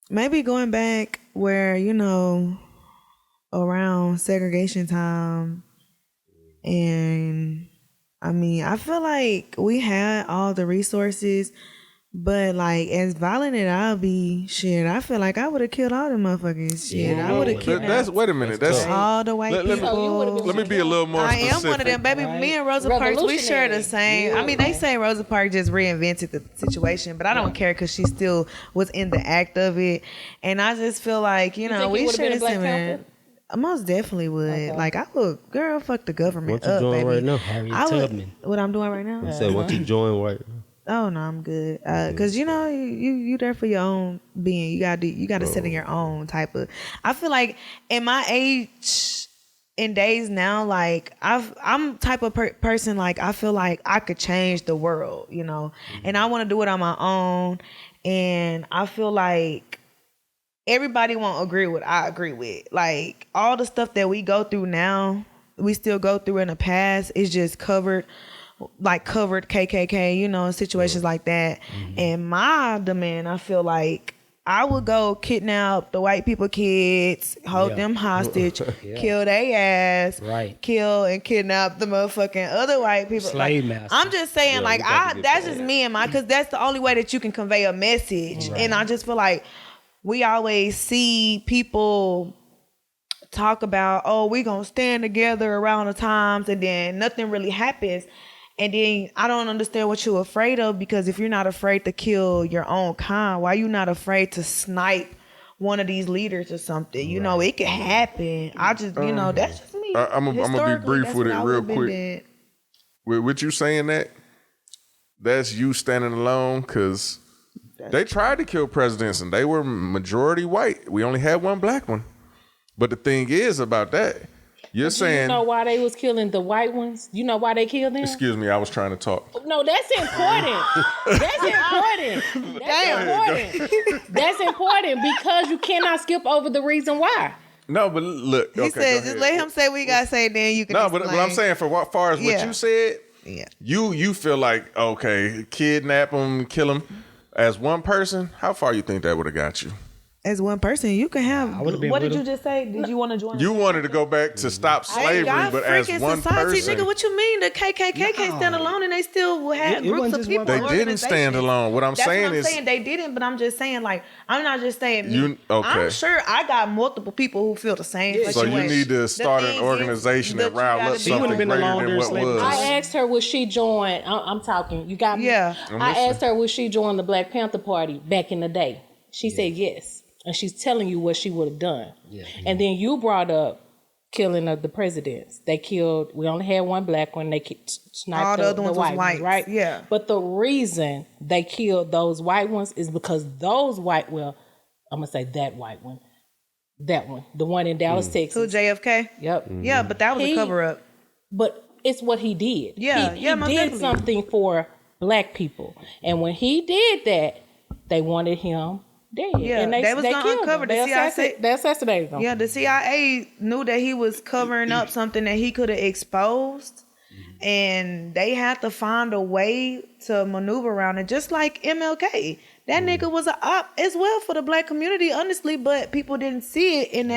maybe going back where, you know, around segregation time. And I mean, I feel like we had all the resources, but like as violent as I'll be, shit, I feel like I would have killed all the motherfuckers. Shit, I would have killed That's wait a minute. That's all the white let me- people. Oh, you would've been let me be a little more I specific. am one of them, baby. Me and Rosa Parks, we share the same. I mean, they say Rosa Parks just reinvented the situation, but I don't care because she still was in the act of it. And I just feel like, you know, think you we would've should been a have Black seen Panther? it. I most definitely would. Like, I would, girl, fuck the government What you up, doing baby. right now? Harriet I would, Tubman. what I'm doing right now? I said, once you join right now. Oh no, I'm good. Cause you know you there for your own being. You gotta sit in your own type of. I feel like in my age in days now, like I'm type of person like I feel like I could change the world, you know, and I want to do it on my own. And I feel like everybody won't agree with what I agree with. Like all the stuff that we go through now, we still go through in the past. It's just covered KKK, you know, situations like that. And my demand, I feel like I would go kidnap the white people kids, hold them hostage, kill their ass, Right. kill and kidnap the motherfucking other white people. Slave Like, master. I'm just saying, Yeah, like, we got to get that's that. just me and my, because that's the only way that you can convey a message. And I just feel like we always see people talk about, oh, we gonna stand together around the times, and then nothing really happens. And then I don't understand what you're afraid of, because if you're not afraid to kill your own kind, why you not afraid to snipe one of these leaders or something? You know, it could happen. I just, you know, that's just me. I'm gonna be Historically, brief that's with what it I real would've been quick. dead. With you saying that, that's you standing alone, because they tried to kill presidents and they were majority white. We only had one black one. But the thing is about that, you're You saying, know why they was killing the white ones? You know why they killed them? excuse me, I was trying to talk. No, that's important. That's important. That's important. That's important because you cannot skip over the reason why. No, but look. He said, just let him say what he got to say, then you can No, but explain. I'm saying for what far as what Yeah. you said, Yeah. you feel like, okay, kidnap him, kill him. As one person, how far you think that would have got you? As one person, you can have. would've been What with did you him. just say? Did you want to join? You wanted to go back to stop slavery, Y'all but as freaking one society, person. nigga. What you mean? The KKK can't stand alone, and they still had It groups wasn't of just people. one They didn't stand organizations. alone. What I'm That's saying what I'm is, saying. They didn't, but I'm just saying, like, I'm not just saying me. You- okay. I'm sure I got multiple people who feel the same. so you situation. need to The start thing an is organization that and you rile gotta up be- something would've been greater alone than during what slavery. was. I asked her would she join. I'm talking. You got me. Yeah. I asked her would she join the Black Panther Party back in the day. She said yes, and she's telling you what she would have done. Yeah. And then you brought up killing of the presidents. They killed. We only had one black one. They sniped All the other ones was white whites, right? yeah. But the reason they killed those white ones is because those white. Well, I'm gonna say that white one. That one, the one in Dallas, Who, Texas. JFK? Yep. Yeah, but that was He- a cover up. But it's what he did. Yeah, he yeah, most did definitely. something for black people, and when he did that, they wanted him dead. Yeah, and they was gonna killed uncover him. the CIA. They assassinated him. Yeah, the CIA knew that he was covering up something that he could have exposed, and they had to find a way to maneuver around it. Just like MLK, that nigga was a op as well for the black community, honestly, but people didn't see it in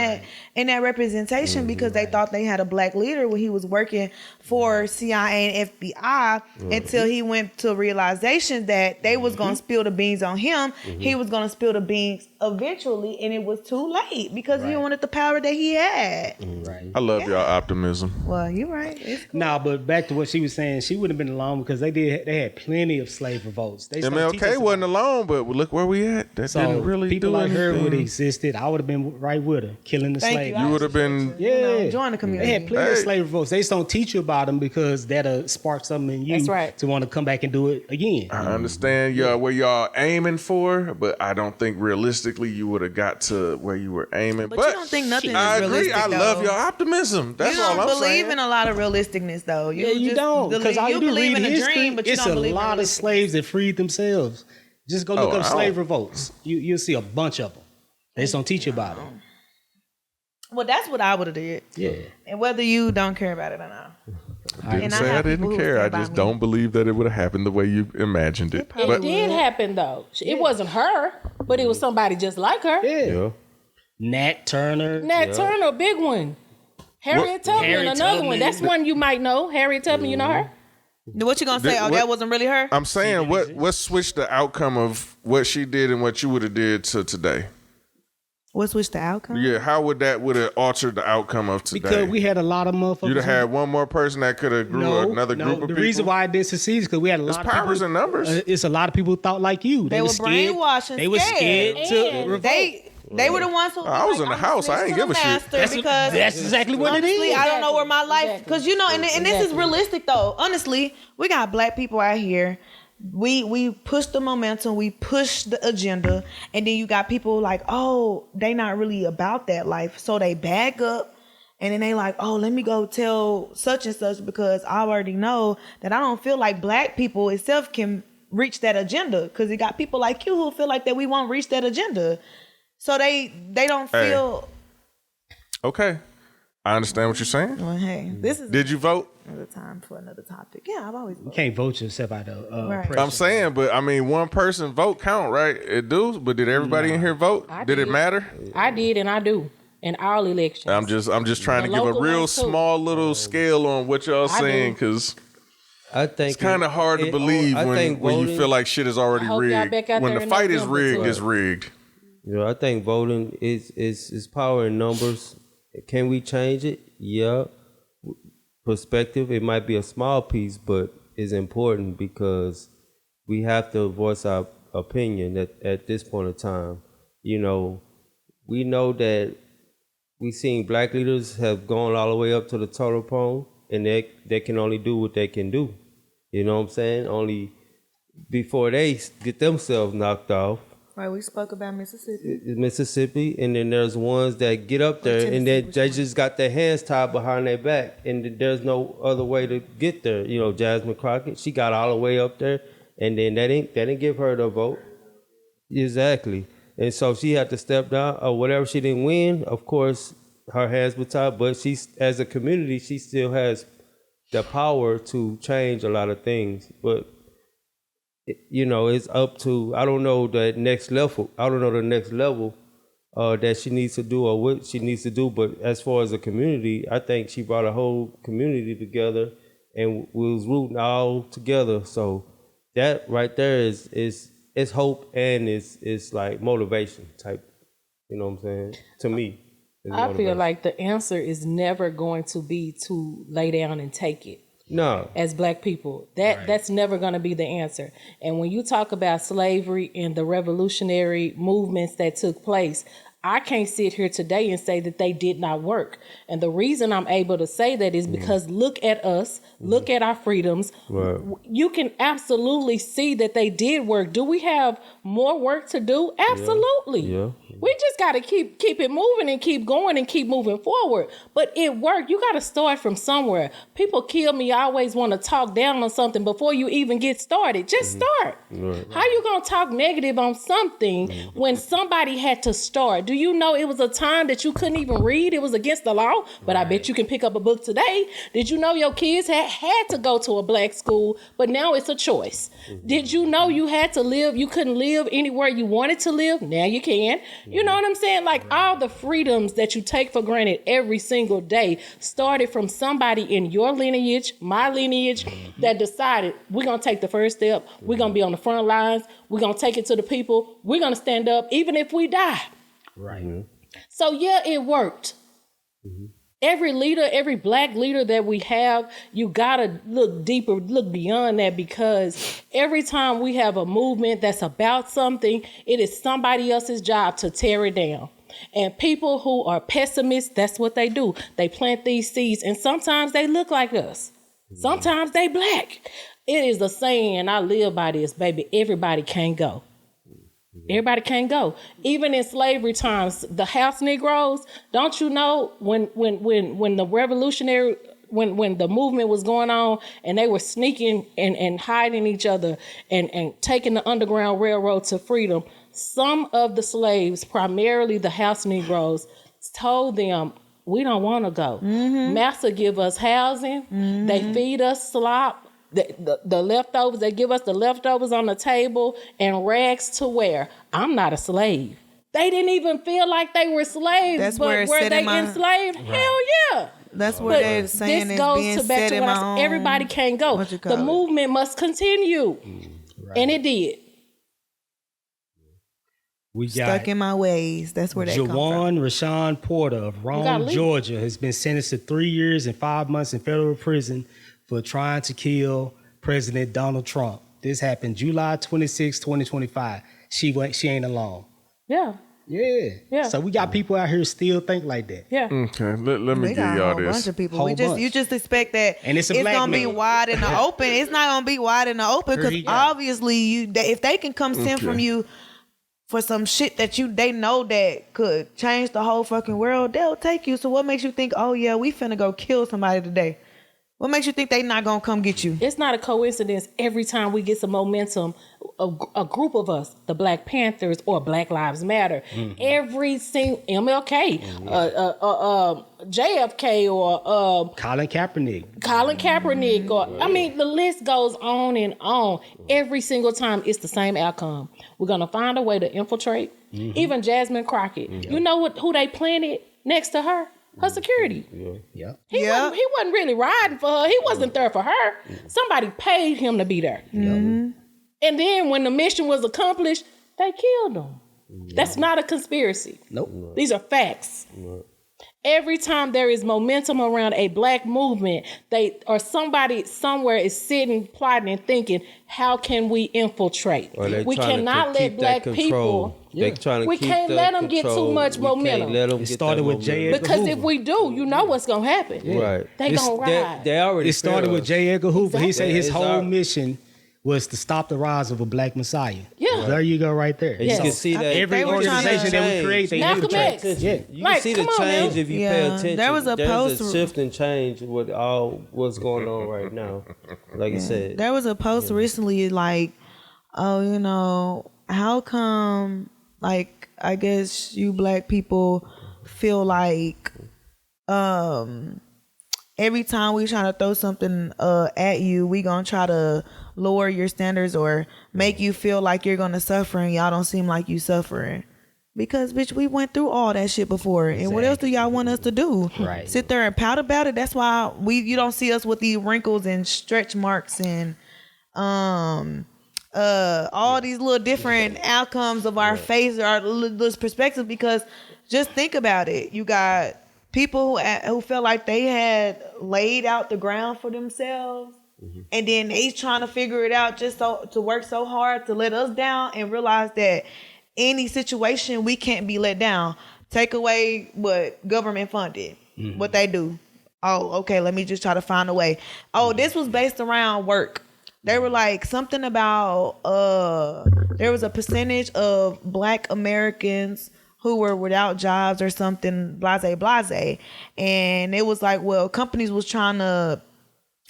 that representation because they thought they had a black leader when he was working for CIA and FBI until he went to realization that they was gonna spill the beans on him. He was gonna spill the beans eventually, and it was too late because he wanted the power that he had. Right. I love y'all optimism. Well, you're right. It's cool. Nah, but back to what she was saying, she wouldn't have been alone because they had plenty of slave revolts. They started teaching MLK us wasn't about alone, but look where we at. That So didn't really people do like her anything. would have existed. I would have been right with her, killing the Thank slave. you. You would have been. Yeah, join the community. They had plenty of Hey. slave revolts. They just don't teach you about them because that'll spark something in you That's right. to want to come back and do it again. I understand y'all where y'all aiming for, but I don't think realistically you would have got to where you were aiming. But you don't think nothing I is agree. realistic, I love though. your optimism. That's you all don't I'm believe saying. in a lot of realisticness, though. Yeah, you just don't. Because all you do believe read in a history, dream, but you it's don't a believe lot in of slaves that freed themselves. Just go look Oh, up I slave don't- revolts. You'll see a bunch of them. They just don't teach you about them. Well, that's what I would have did. Yeah. And whether you don't care about it or not. Didn't And I say I have people didn't who care. I stand by just me. don't believe that it would have happened the way you imagined it. It But did happen though. It wasn't her, but it was somebody just like her. Yeah. Yeah. Nat Turner. Nat Turner, a big one. Harriet Tubman, Harriet another Tubman. one. That's one you might know. Harriet Tubman, you know her? What you gonna say? Oh, What- that wasn't really her? I'm saying what switched the outcome of what she did and what you would have did to today. What switched the outcome? Yeah, how would have altered the outcome of today? Because we had a lot of motherfuckers. You'd have had one more person that could have grew another group of the people. reason why it didn't succeed is because we had a lot of powers people. and numbers. It's a lot of people who thought like you. They were scared. brainwashed and They were scared to And revolt. They were the ones who. I was in the house. I ain't give a shit. Because That's exactly what it honestly, is. I don't know where my life, Exactly. because you know, and this is Exactly. realistic though. Honestly, we got black people out here. We push the momentum, we push the agenda, and then you got people like, oh, they not really about that life, so they back up, and then they like, oh, let me go tell such and such because I already know that I don't feel like black people itself can reach that agenda because you got people like you who feel like that we won't reach that agenda, so they don't Hey. feel. Okay, I understand what you're saying. Well, hey, this is Did you vote? another time for another topic. Yeah, I've always You voted. can't vote yourself out of Right. pressure. I'm saying, but I mean, one person vote count, right? It do, but did everybody in here vote? I Did it did. matter? I did and I do in all elections. I'm just trying The to give a local real ones, too. small little scale on what y'all I saying do. because I think it's kind of hard to believe I when think you voting- feel like shit is already I hope y'all rigged. back out When there the in fight is November, rigged, too. it's rigged. You know, I think voting is power in numbers. Can we change it? Yeah. Perspective, it might be a small piece, but is important because we have to voice our opinion at this point in time. You know, we know that we seen black leaders have gone all the way up to the totem pole, and they can only do what they can do. You know what I'm saying? Only before they get themselves knocked off. Right, we spoke about Mississippi, and then there's ones that get up there and they just got their hands tied behind their back, and there's no other way to get there. You know, Jasmine Crockett, she got all the way up there, and then they didn't give her the vote. Exactly, and so she had to step down or whatever. She didn't win, of course, her hands were tied, but she's, as a community, she still has the power to change a lot of things, but. You know, it's up to, I don't know the next level that she needs to do or what she needs to do. But as far as a community, I think she brought a whole community together and we was rooting all together. So that right there is hope and it's like motivation type. You know what I'm saying? To me, I feel like the answer is never going to be to lay down and take it. No. As black people, that's never going to be the answer. And when you talk about slavery and the revolutionary movements that took place, I can't sit here today and say that they did not work. And the reason I'm able to say that is because look at us, look at our freedoms. Right. You can absolutely see that they did work. Do we have more work to do? Absolutely. Yeah. We just got to keep it moving and keep going and keep moving forward. But it worked. You got to start from somewhere. People kill me. I always want to talk down on something before you even get started. Just start. Right. How you going to talk negative on something when somebody had to start? Do you know it was a time that you couldn't even read? It was against the law, but I bet you can pick up a book today. Did you know your kids had to go to a black school, but now it's a choice? Did you know you had to live, you couldn't live anywhere you wanted to live? Now you can. You know what I'm saying? Like all the freedoms that you take for granted every single day started from somebody in your lineage, my lineage, that decided we're going to take the first step. We're going to be on the front lines. We're going to take it to the people. We're going to stand up even if we die. Right. So yeah, it worked. Every leader, every black leader that we have, you gotta look deeper, look beyond that, because every time we have a movement that's about something, it is somebody else's job to tear it down. And people who are pessimists, that's what they do. They plant these seeds, and sometimes they look like us. Sometimes they black. It is a saying, and I live by this, baby, everybody can't go. Everybody can't go. Even in slavery times, the house Negroes, don't you know when the revolutionary, when the movement was going on and they were sneaking and hiding each other and taking the Underground Railroad to freedom, some of the slaves, primarily the house Negroes, told them, we don't want to go. Master give us housing. They feed us slop. The leftovers, they give us the leftovers on the table and rags to wear. I'm not a slave. They didn't even feel like they were slaves. That's but where were they enslaved? Right. Hell yeah. That's what they're saying is being set in my own. Everybody can't go. The movement must continue. Right. And it did. We got Stuck in my ways. That's where they come from. Jawan Rashawn Porter of Rome, Georgia, has been sentenced to 3 years and 5 months in federal prison for trying to kill President Donald Trump. This happened July 26, 2025. She ain't alone. Yeah. Yeah. So we got people out here still think like that. Yeah. Okay, let me give y'all a whole this. bunch of people. You just expect that and it's gonna be wide in the open. It's not gonna be wide in the open because obviously if they can come send from you for some shit that they know that could change the whole fucking world, they'll take you. So what makes you think, oh yeah, we finna go kill somebody today? What makes you think they not gonna come get you? It's not a coincidence. Every time we get some momentum, a group of us, the Black Panthers or Black Lives Matter, every single MLK, JFK, or Colin Kaepernick, or I mean, the list goes on and on. Every single time, it's the same outcome. We're gonna find a way to infiltrate. Even Jasmine Crockett, you know who they planted next to her? Her security. He wasn't really riding for her. He wasn't there for her. Somebody paid him to be there. And then when the mission was accomplished, they killed him. That's not a conspiracy. Nope. These are facts. Every time there is momentum around a black movement, they or somebody somewhere is sitting, plotting, and thinking, how can we infiltrate? Or they We trying to cannot let keep black that people. control. They trying to We keep can't the let 'em get too control. much We can't momentum. let 'em It get started that with J. momentum. Edgar Because if Hoover. we do, you know what's gonna happen. Right. They It's- gonna ride. They already It started feel with us. J. Edgar Hoover. He said Exactly. his It's whole our- mission was to stop the rise of a black messiah. Yeah. There you go, right there. And Yes. you can see that Every They were trying to organization that we change. create, they Malcolm infiltrate. X. Yeah. You Like, can see the come on change now. if you pay Yeah, attention. there was a There's post- a shift and change with all what's going on right now. Like you said, There was a post recently like, oh, you know, how come, like, I guess you black people feel like every time we try to throw something at you, we gonna try to lower your standards or make you feel like you're gonna suffer and y'all don't seem like you suffering. Because bitch, we went through all that shit before. And what else do y'all want us to do? Right. Sit there and pout about it? That's why you don't see us with these wrinkles and stretch marks and all these little different outcomes of our face or this perspective, because just think about it. You got people who felt like they had laid out the ground for themselves, and then they trying to figure it out just to work so hard to let us down, and realize that any situation we can't be let down. Take away what government funded, what they do. Oh, okay, let me just try to find a way. Oh, this was based around work. They were like something about there was a percentage of black Americans who were without jobs or something, blase. And it was like, well, companies was trying to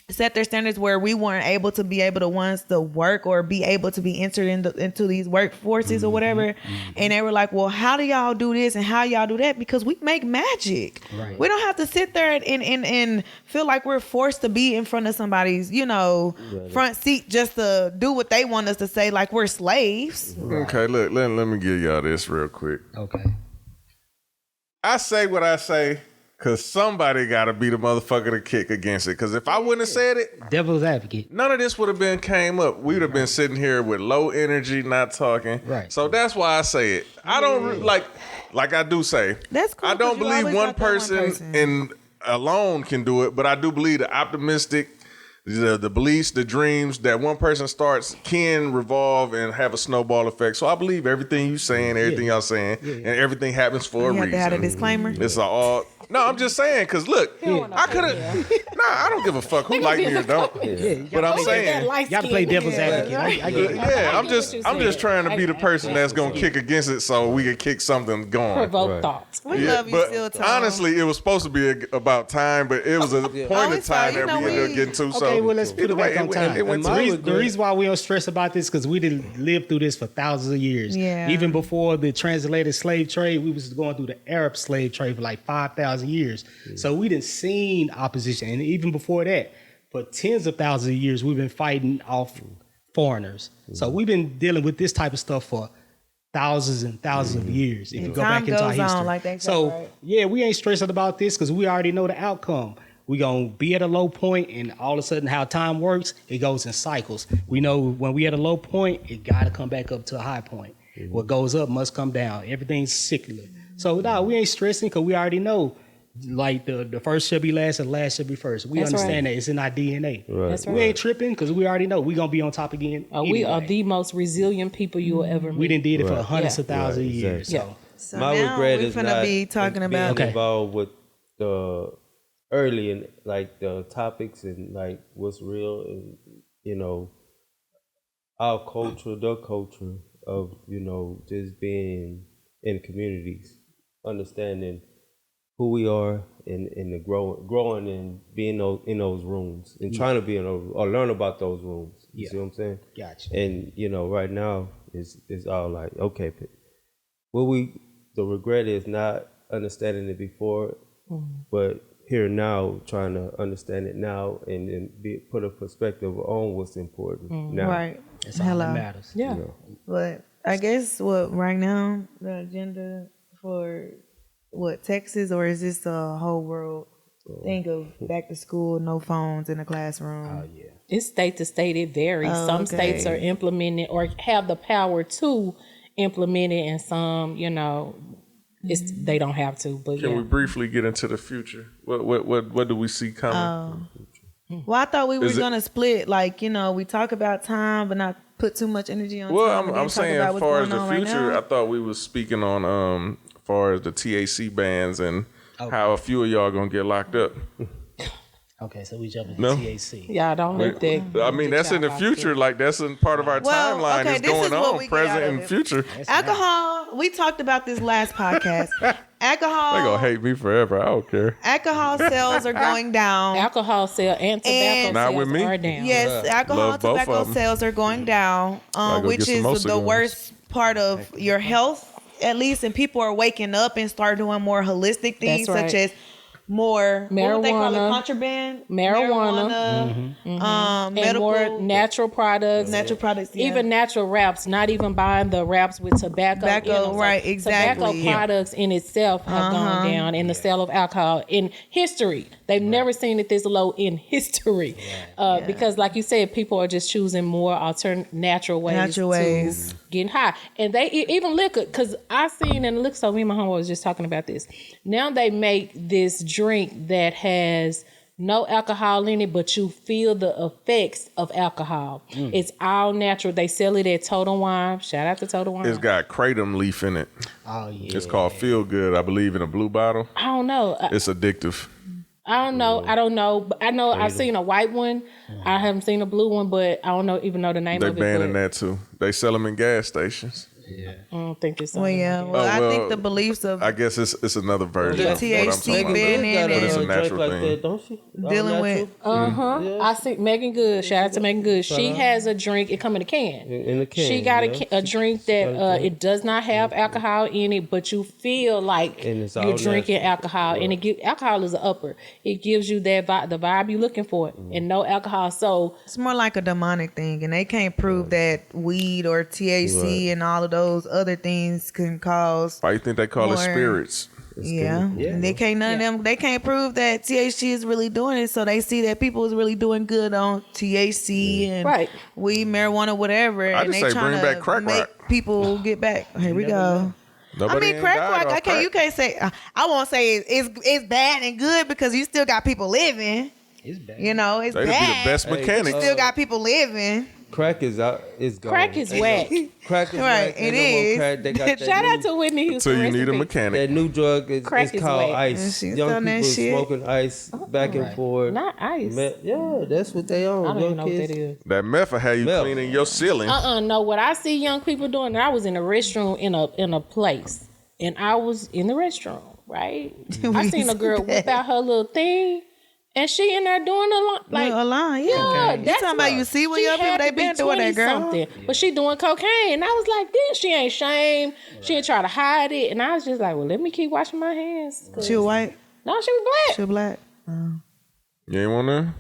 set their standards where we weren't able to be able to ones to work or be able to be entered into these workforces or whatever. And they were like, well, how do y'all do this and how y'all do that? Because we make magic. Right. We don't have to sit there and feel like we're forced to be in front of somebody's, front seat just to do what they want us to say, like we're slaves. Okay, look, let me give y'all this real quick. Okay. I say what I say because somebody got to be the motherfucker to kick against it. Because if I wouldn't have said it, Devil's advocate. none of this would have been came up. We would have been sitting here with low energy, not talking. Right. So that's why I say it. I don't like I do say. That's cool, I don't 'cause you believe always one got that one person, person. in alone can do it, but I do believe the optimistic, the beliefs, the dreams that one person starts can revolve and have a snowball effect. So I believe everything you saying, everything y'all saying, and everything happens for a You have reason. to have a disclaimer. It's all. No, I'm just saying, cause look, I could have. Nah, I don't give a fuck who like me or don't. But I'm saying, You got to play devil's advocate. I get it. yeah, I'm I get just, what you're I'm just saying. trying to be the person that's gonna kick against it, so we can kick something going. Provoke thoughts. We Yeah, love you but still, Tom. honestly, it was supposed to be about time, but it was a point Oh, in it's fine. time You that know, we ended up we- getting to. So Okay, well, let's put either it back way, on time. It went And to my The reason why we don't stress about this because we didn't live through this for thousands of years. Yeah. Even before the transatlantic slave trade, we was going through the Arab slave trade for like 5,000 years. So we didn't seen opposition, and even before that, for tens of thousands of years, we've been fighting off foreigners. So we've been dealing with this type of stuff for thousands and thousands of years. If you go time back into our goes on, history, like they say, so right? yeah, we ain't stressing about this because we already know the outcome. We gonna be at a low point, and all of a sudden, how time works, it goes in cycles. We know when we at a low point, it gotta come back up to a high point. What goes up must come down. Everything's cyclical. So no, we ain't stressing because we already know. Like the first should be last and last should be first. We That's understand right. that it's in our DNA. That's We right. ain't tripping because we already know we gonna be on top again. We are anyway. the most resilient people you will ever meet. We done did it for Right. hundreds Yeah. of thousands of Right, years. exactly. So So My now regret we're is gonna not be talking being about involved with the early and like the topics and like what's real and our culture, the culture of just being in communities, understanding who we are and the growing and being in those rooms and trying to be in those or learn about those rooms. You see what I'm saying? gotcha. And right now it's all like, okay, the regret is not understanding it before, but here now trying to understand it now and put a perspective on what's important now. right. That's all that matters. Yeah. But I guess right now the agenda for Texas, or is this a whole world thing of back to school, no phones in the classroom? Yeah. It's state to state. It varies. Oh, Some okay. states are implementing or have the power to implement it, and some, they don't have to. But Can yeah. we briefly get into the future? What do we see coming? Well, I thought we were Is it- gonna split. Like, we talk about time, but not put too much energy on. Well, time, and then I'm talk saying about as what's far as going the on right future, now. I thought we was speaking on as far as the THC bans and how a few of y'all gonna get locked up. Okay, so we jumping to No. THC. Y'all don't let that. I mean, that's in the future. Like that's in part of our Well, timeline. okay, It's this going is what on, we get out present of and it. future. Alcohol. We talked about this last podcast. Alcohol. They gonna hate me forever. I don't care. Alcohol sales are going down. Alcohol sale and tobacco And- Not sales with me. are down. Yes, alcohol, Love both tobacco of 'em. sales are going down, go which get some is more the cigars. worst part of your health, at least. And people are waking up and start doing more holistic things, That's right. such as more what would they call it? Marijuana. Contraband, Marijuana. And medical, more natural products. natural products, yeah. Even natural wraps, not even buying the wraps with tobacco. Tobacco, in them. So right, exactly. Tobacco products in itself have gone down in the sale of alcohol in history. They've never seen it this low in history. Because like you said, people are just choosing more natural ways to get high. And they even liquor, because I seen in the liquor store, me and my homeboy was just talking about this. Now they make this drink that has no alcohol in it, but you feel the effects of alcohol. It's all natural. They sell it at Total Wine. Shout out to Total Wine. It's got kratom leaf in it. Oh yeah. It's called Feel Good, I believe, in a blue bottle. I don't know. It's addictive. I don't know. I don't know. But I know I've seen a white one. I haven't seen a blue one, but I don't know even know the name They of it. banning but that too. They sell them in gas stations. I don't think it's Well, something. yeah. like Well, I well, think the beliefs of I guess it's another version The of what I'm THC talking about. ban in But it's a it. natural like thing. that, don't she? dealing with. I see Megan Good. Shout out to Megan Good. She has a drink. It come in a can. In a can, She got yeah. a drink that it does not have alcohol in it, but you feel like And it's you're all drinking alcohol. And alcohol is an upper. It gives you that the vibe you're looking for, and no alcohol. So It's more like a demonic thing, and they can't prove that weed or THC and all of those other things can cause. Why you think they call it More- spirits? Yeah, and they can't none of them. They can't prove that THC is really doing it. So they see that people is really doing good on THC and Right. weed, marijuana, whatever, I and just they say trying bring to back crack make rock. people get back. Here we go. Nobody I mean, ain't crack died rock. off I can't. crack. You can't say. I won't say it's bad and good because you still got people living. It's bad. You know, it's They'd be the bad. best Hey, mechanics. Still got people living. Crack is out. It's gone. crack is Ain't whack. no- Crack is Right, whack. it Ain't no more is. crack. They got that shout out new- to Whitney Houston. Until you need a Recipe. mechanic. That new drug is Crack it's is called whack. And ice. she's Young on that people shit. smoking ice back and forth. Not ice. Yeah, that's what they own. I don't Young even know what kids. that is. That meth will have you Meth. cleaning your ceiling. No, what I see young people doing, I was in a restroom in a place, and I was in the restroom, right? I seen a girl whip out her little thing, and she in there doing A line, yeah. You that's talking about you see what young people they been doing that girl? something, but she doing cocaine. I was like, this she ain't shame. She ain't try to hide it, and I was just like, well, let me keep washing my hands. 'Cause- She was white. No, she was black. She was black. You ain't want none?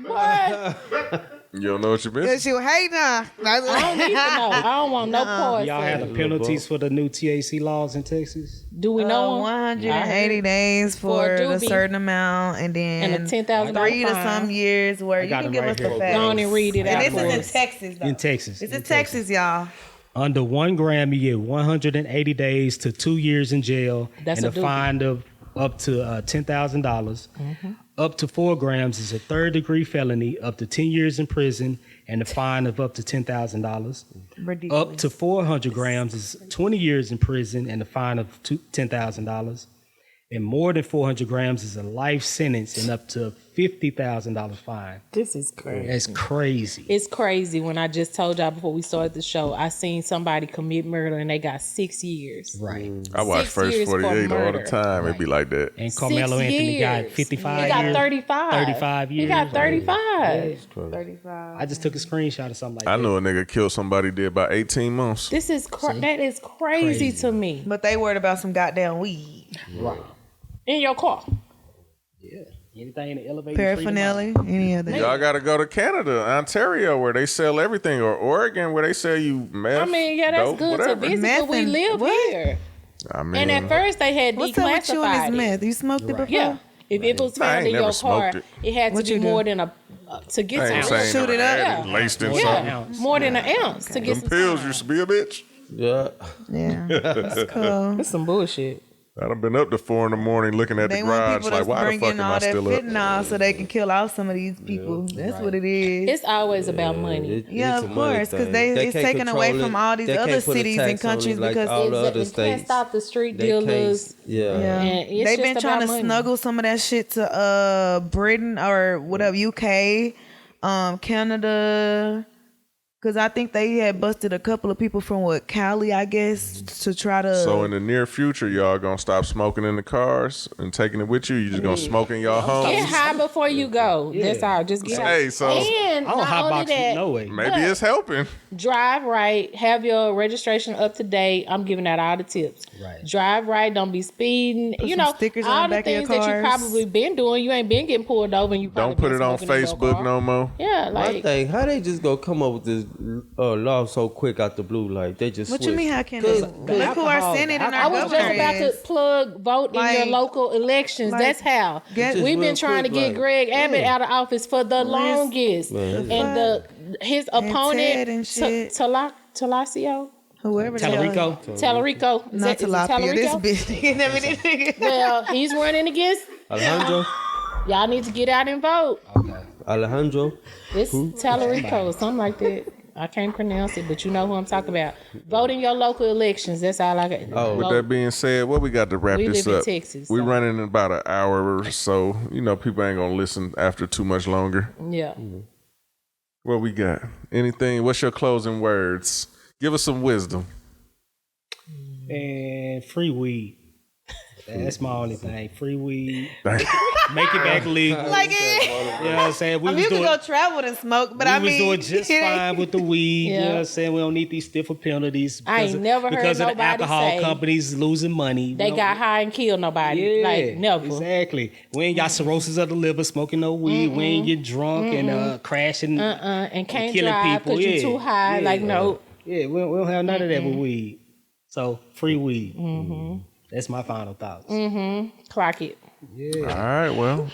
What? You don't know what you been? She was hating. I don't need to know. I don't want no parts. Y'all had the penalties for the new THC laws in Texas? Do we know 'em? 180 days For a for a doobie. certain amount, and then And a $10,000 3 to fine. some years where you got can them give right us the here. facts. Go on and read it out And for this is us. in Texas, though. In Texas. It's in Texas, y'all. Under 1 gram, you get 180 days to 2 years in jail That's and a a doobie. fine of up to $10,000. Up to 4 grams is a third-degree felony, up to 10 years in prison, and a fine of up to $10,000. Ridiculous. Up to 400 grams is 20 years in prison and a fine of $10,000. And more than 400 grams is a life sentence and up to $50,000 fine. This is crazy. That's crazy. It's crazy. When I just told y'all before we started the show, I seen somebody commit murder and they got 6 years. Right. I watch 6 First years for 48 all the murder. time. It'd be like that. And Carmelo 6 Anthony got years. 55 He got years. 35. 35 He years. got 35. 35. I just took a screenshot of something like I that. know a nigga killed somebody did about 18 months. This is that is crazy to me. But they worried about some goddamn weed. Right. In your car. Yeah. Anything in the elevator. Paraphernalia, any other. Y'all got to go to Canada, Ontario, where they sell everything, or Oregon, where they sell you meth. I mean, yeah, that's dope, good whatever. to visit, Meth but we and- live what? here. I mean, And at first they had What's up with you and declassified this it. meth? You smoked it before? Yeah. If it was I found ain't in never your car, smoked it had to What be you do? more than to get I ain't some. saying Shoot it up. had it laced in Yeah, something. more than an ounce to get Them some. pills time. used to be a bitch. Yeah. Yeah, it's cool. It's some bullshit. I done been up to 4 a.m. looking at They the want garage people like, to why the bring fuck in am all I that still up? fentanyl so they can kill off some of these people. That's what it is. It's always about money. Yeah, it's of a money course, because thing. it's can't taken away control from it. all these They other can't put a cities and tax on it countries like because all the other They can't states. stop the street They can't- dealers. Yeah. yeah. And it's They've just been trying to about money. snuggle some of that shit to Britain or whatever, UK, Canada. Because I think they had busted a couple of people from Cali, I guess, to try to. So in the near future, y'all gonna stop smoking in the cars and taking it with you? You just gonna smoke in y'all Get homes? high before you go. That's all. Just get Hey, high. so And I don't not only hotbox you, that, no way. maybe it's helping. drive right, have your registration up to date. I'm giving out all the tips. Right. Drive right, don't be speeding. Put You some know, stickers on all the the back of your things that you cars. probably been doing. You ain't been getting pulled over and you probably Don't put been it on smoking in your Facebook car. no more. Yeah, My like thing, how they just gonna come up with this law so quick out the blue? Like they just. What you switched. mean? How can they? Look who are alcohol- sending in I I our was just about governor to is. plug vote in your Like- local elections. like, That's how. get- Just We've been real trying quick, to get like, Greg Abbott yeah. out of office for the longest. Man, And his Ted opponent, and shit. Talasio, Whoever the hell- Tallarico. Tallarico. Not Is it tilapia. This Tallarico? bitch. Never did nigga. Well, he's running against. Alejandro. Y'all need to get out and vote. Alejandro. It's Tallarico, something like that. I can't pronounce it, but you know who I'm talking about. Vote in your local elections. That's all I got. Oh. With that being said, what we got to wrap We this live in up? Texas, We so- running in about an hour or so. You know, people ain't gonna listen after too much longer. Yeah. What we got? Anything? What's your closing words? Give us some wisdom. And free weed. That's my only thing. Free weed. Thank Make it back legal. Like it. You know what I'm saying? We I mean, was you can doing, go travel and smoke, but we I was mean, doing just fine with the weed. You know what Yeah. I'm saying? We don't need these stiffer penalties. I ain't never heard because of the nobody alcohol say companies losing money. They got high and killed nobody. Yeah, Like, never. exactly. We ain't got cirrhosis of the liver, smoking no weed. We ain't get drunk and crashing. And can't killing drive people, because you yeah. too high. Yeah. Like, no. Yeah, we don't have none of that with weed. So free weed. That's my final thoughts. Clock it. All right, well,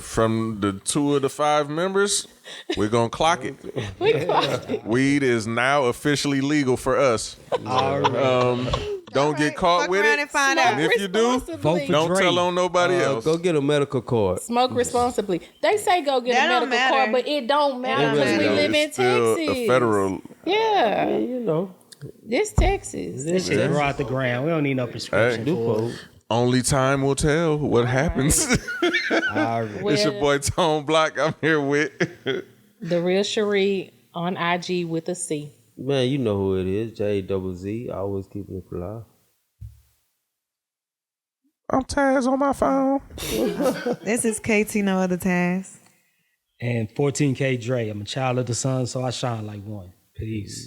from the 2 of the 5 members, we're gonna clock it. We clock it. Weed is now officially legal for us. Don't get caught Fuck with around it. and find Smoke out. And if you do, responsibly. vote for don't Dre. tell on nobody else. Go get a medical card. Smoke responsibly. They say go get That a don't medical matter. card, but it don't matter don't because we matter. live in It's still Texas. a federal. Yeah, You know. this Texas. That shit grow out the ground. We don't need no prescription Hey. for it. Only time will tell what happens. It's your boy Tone Block. I'm here with. The real Cherie on IG with a C. Man, you know who it is. J-double-Z. Always keeping it fly. I'm Taz on my phone. This is KT, no other task. And 14K Dre. I'm a child of the sun, so I shine like one. Peace.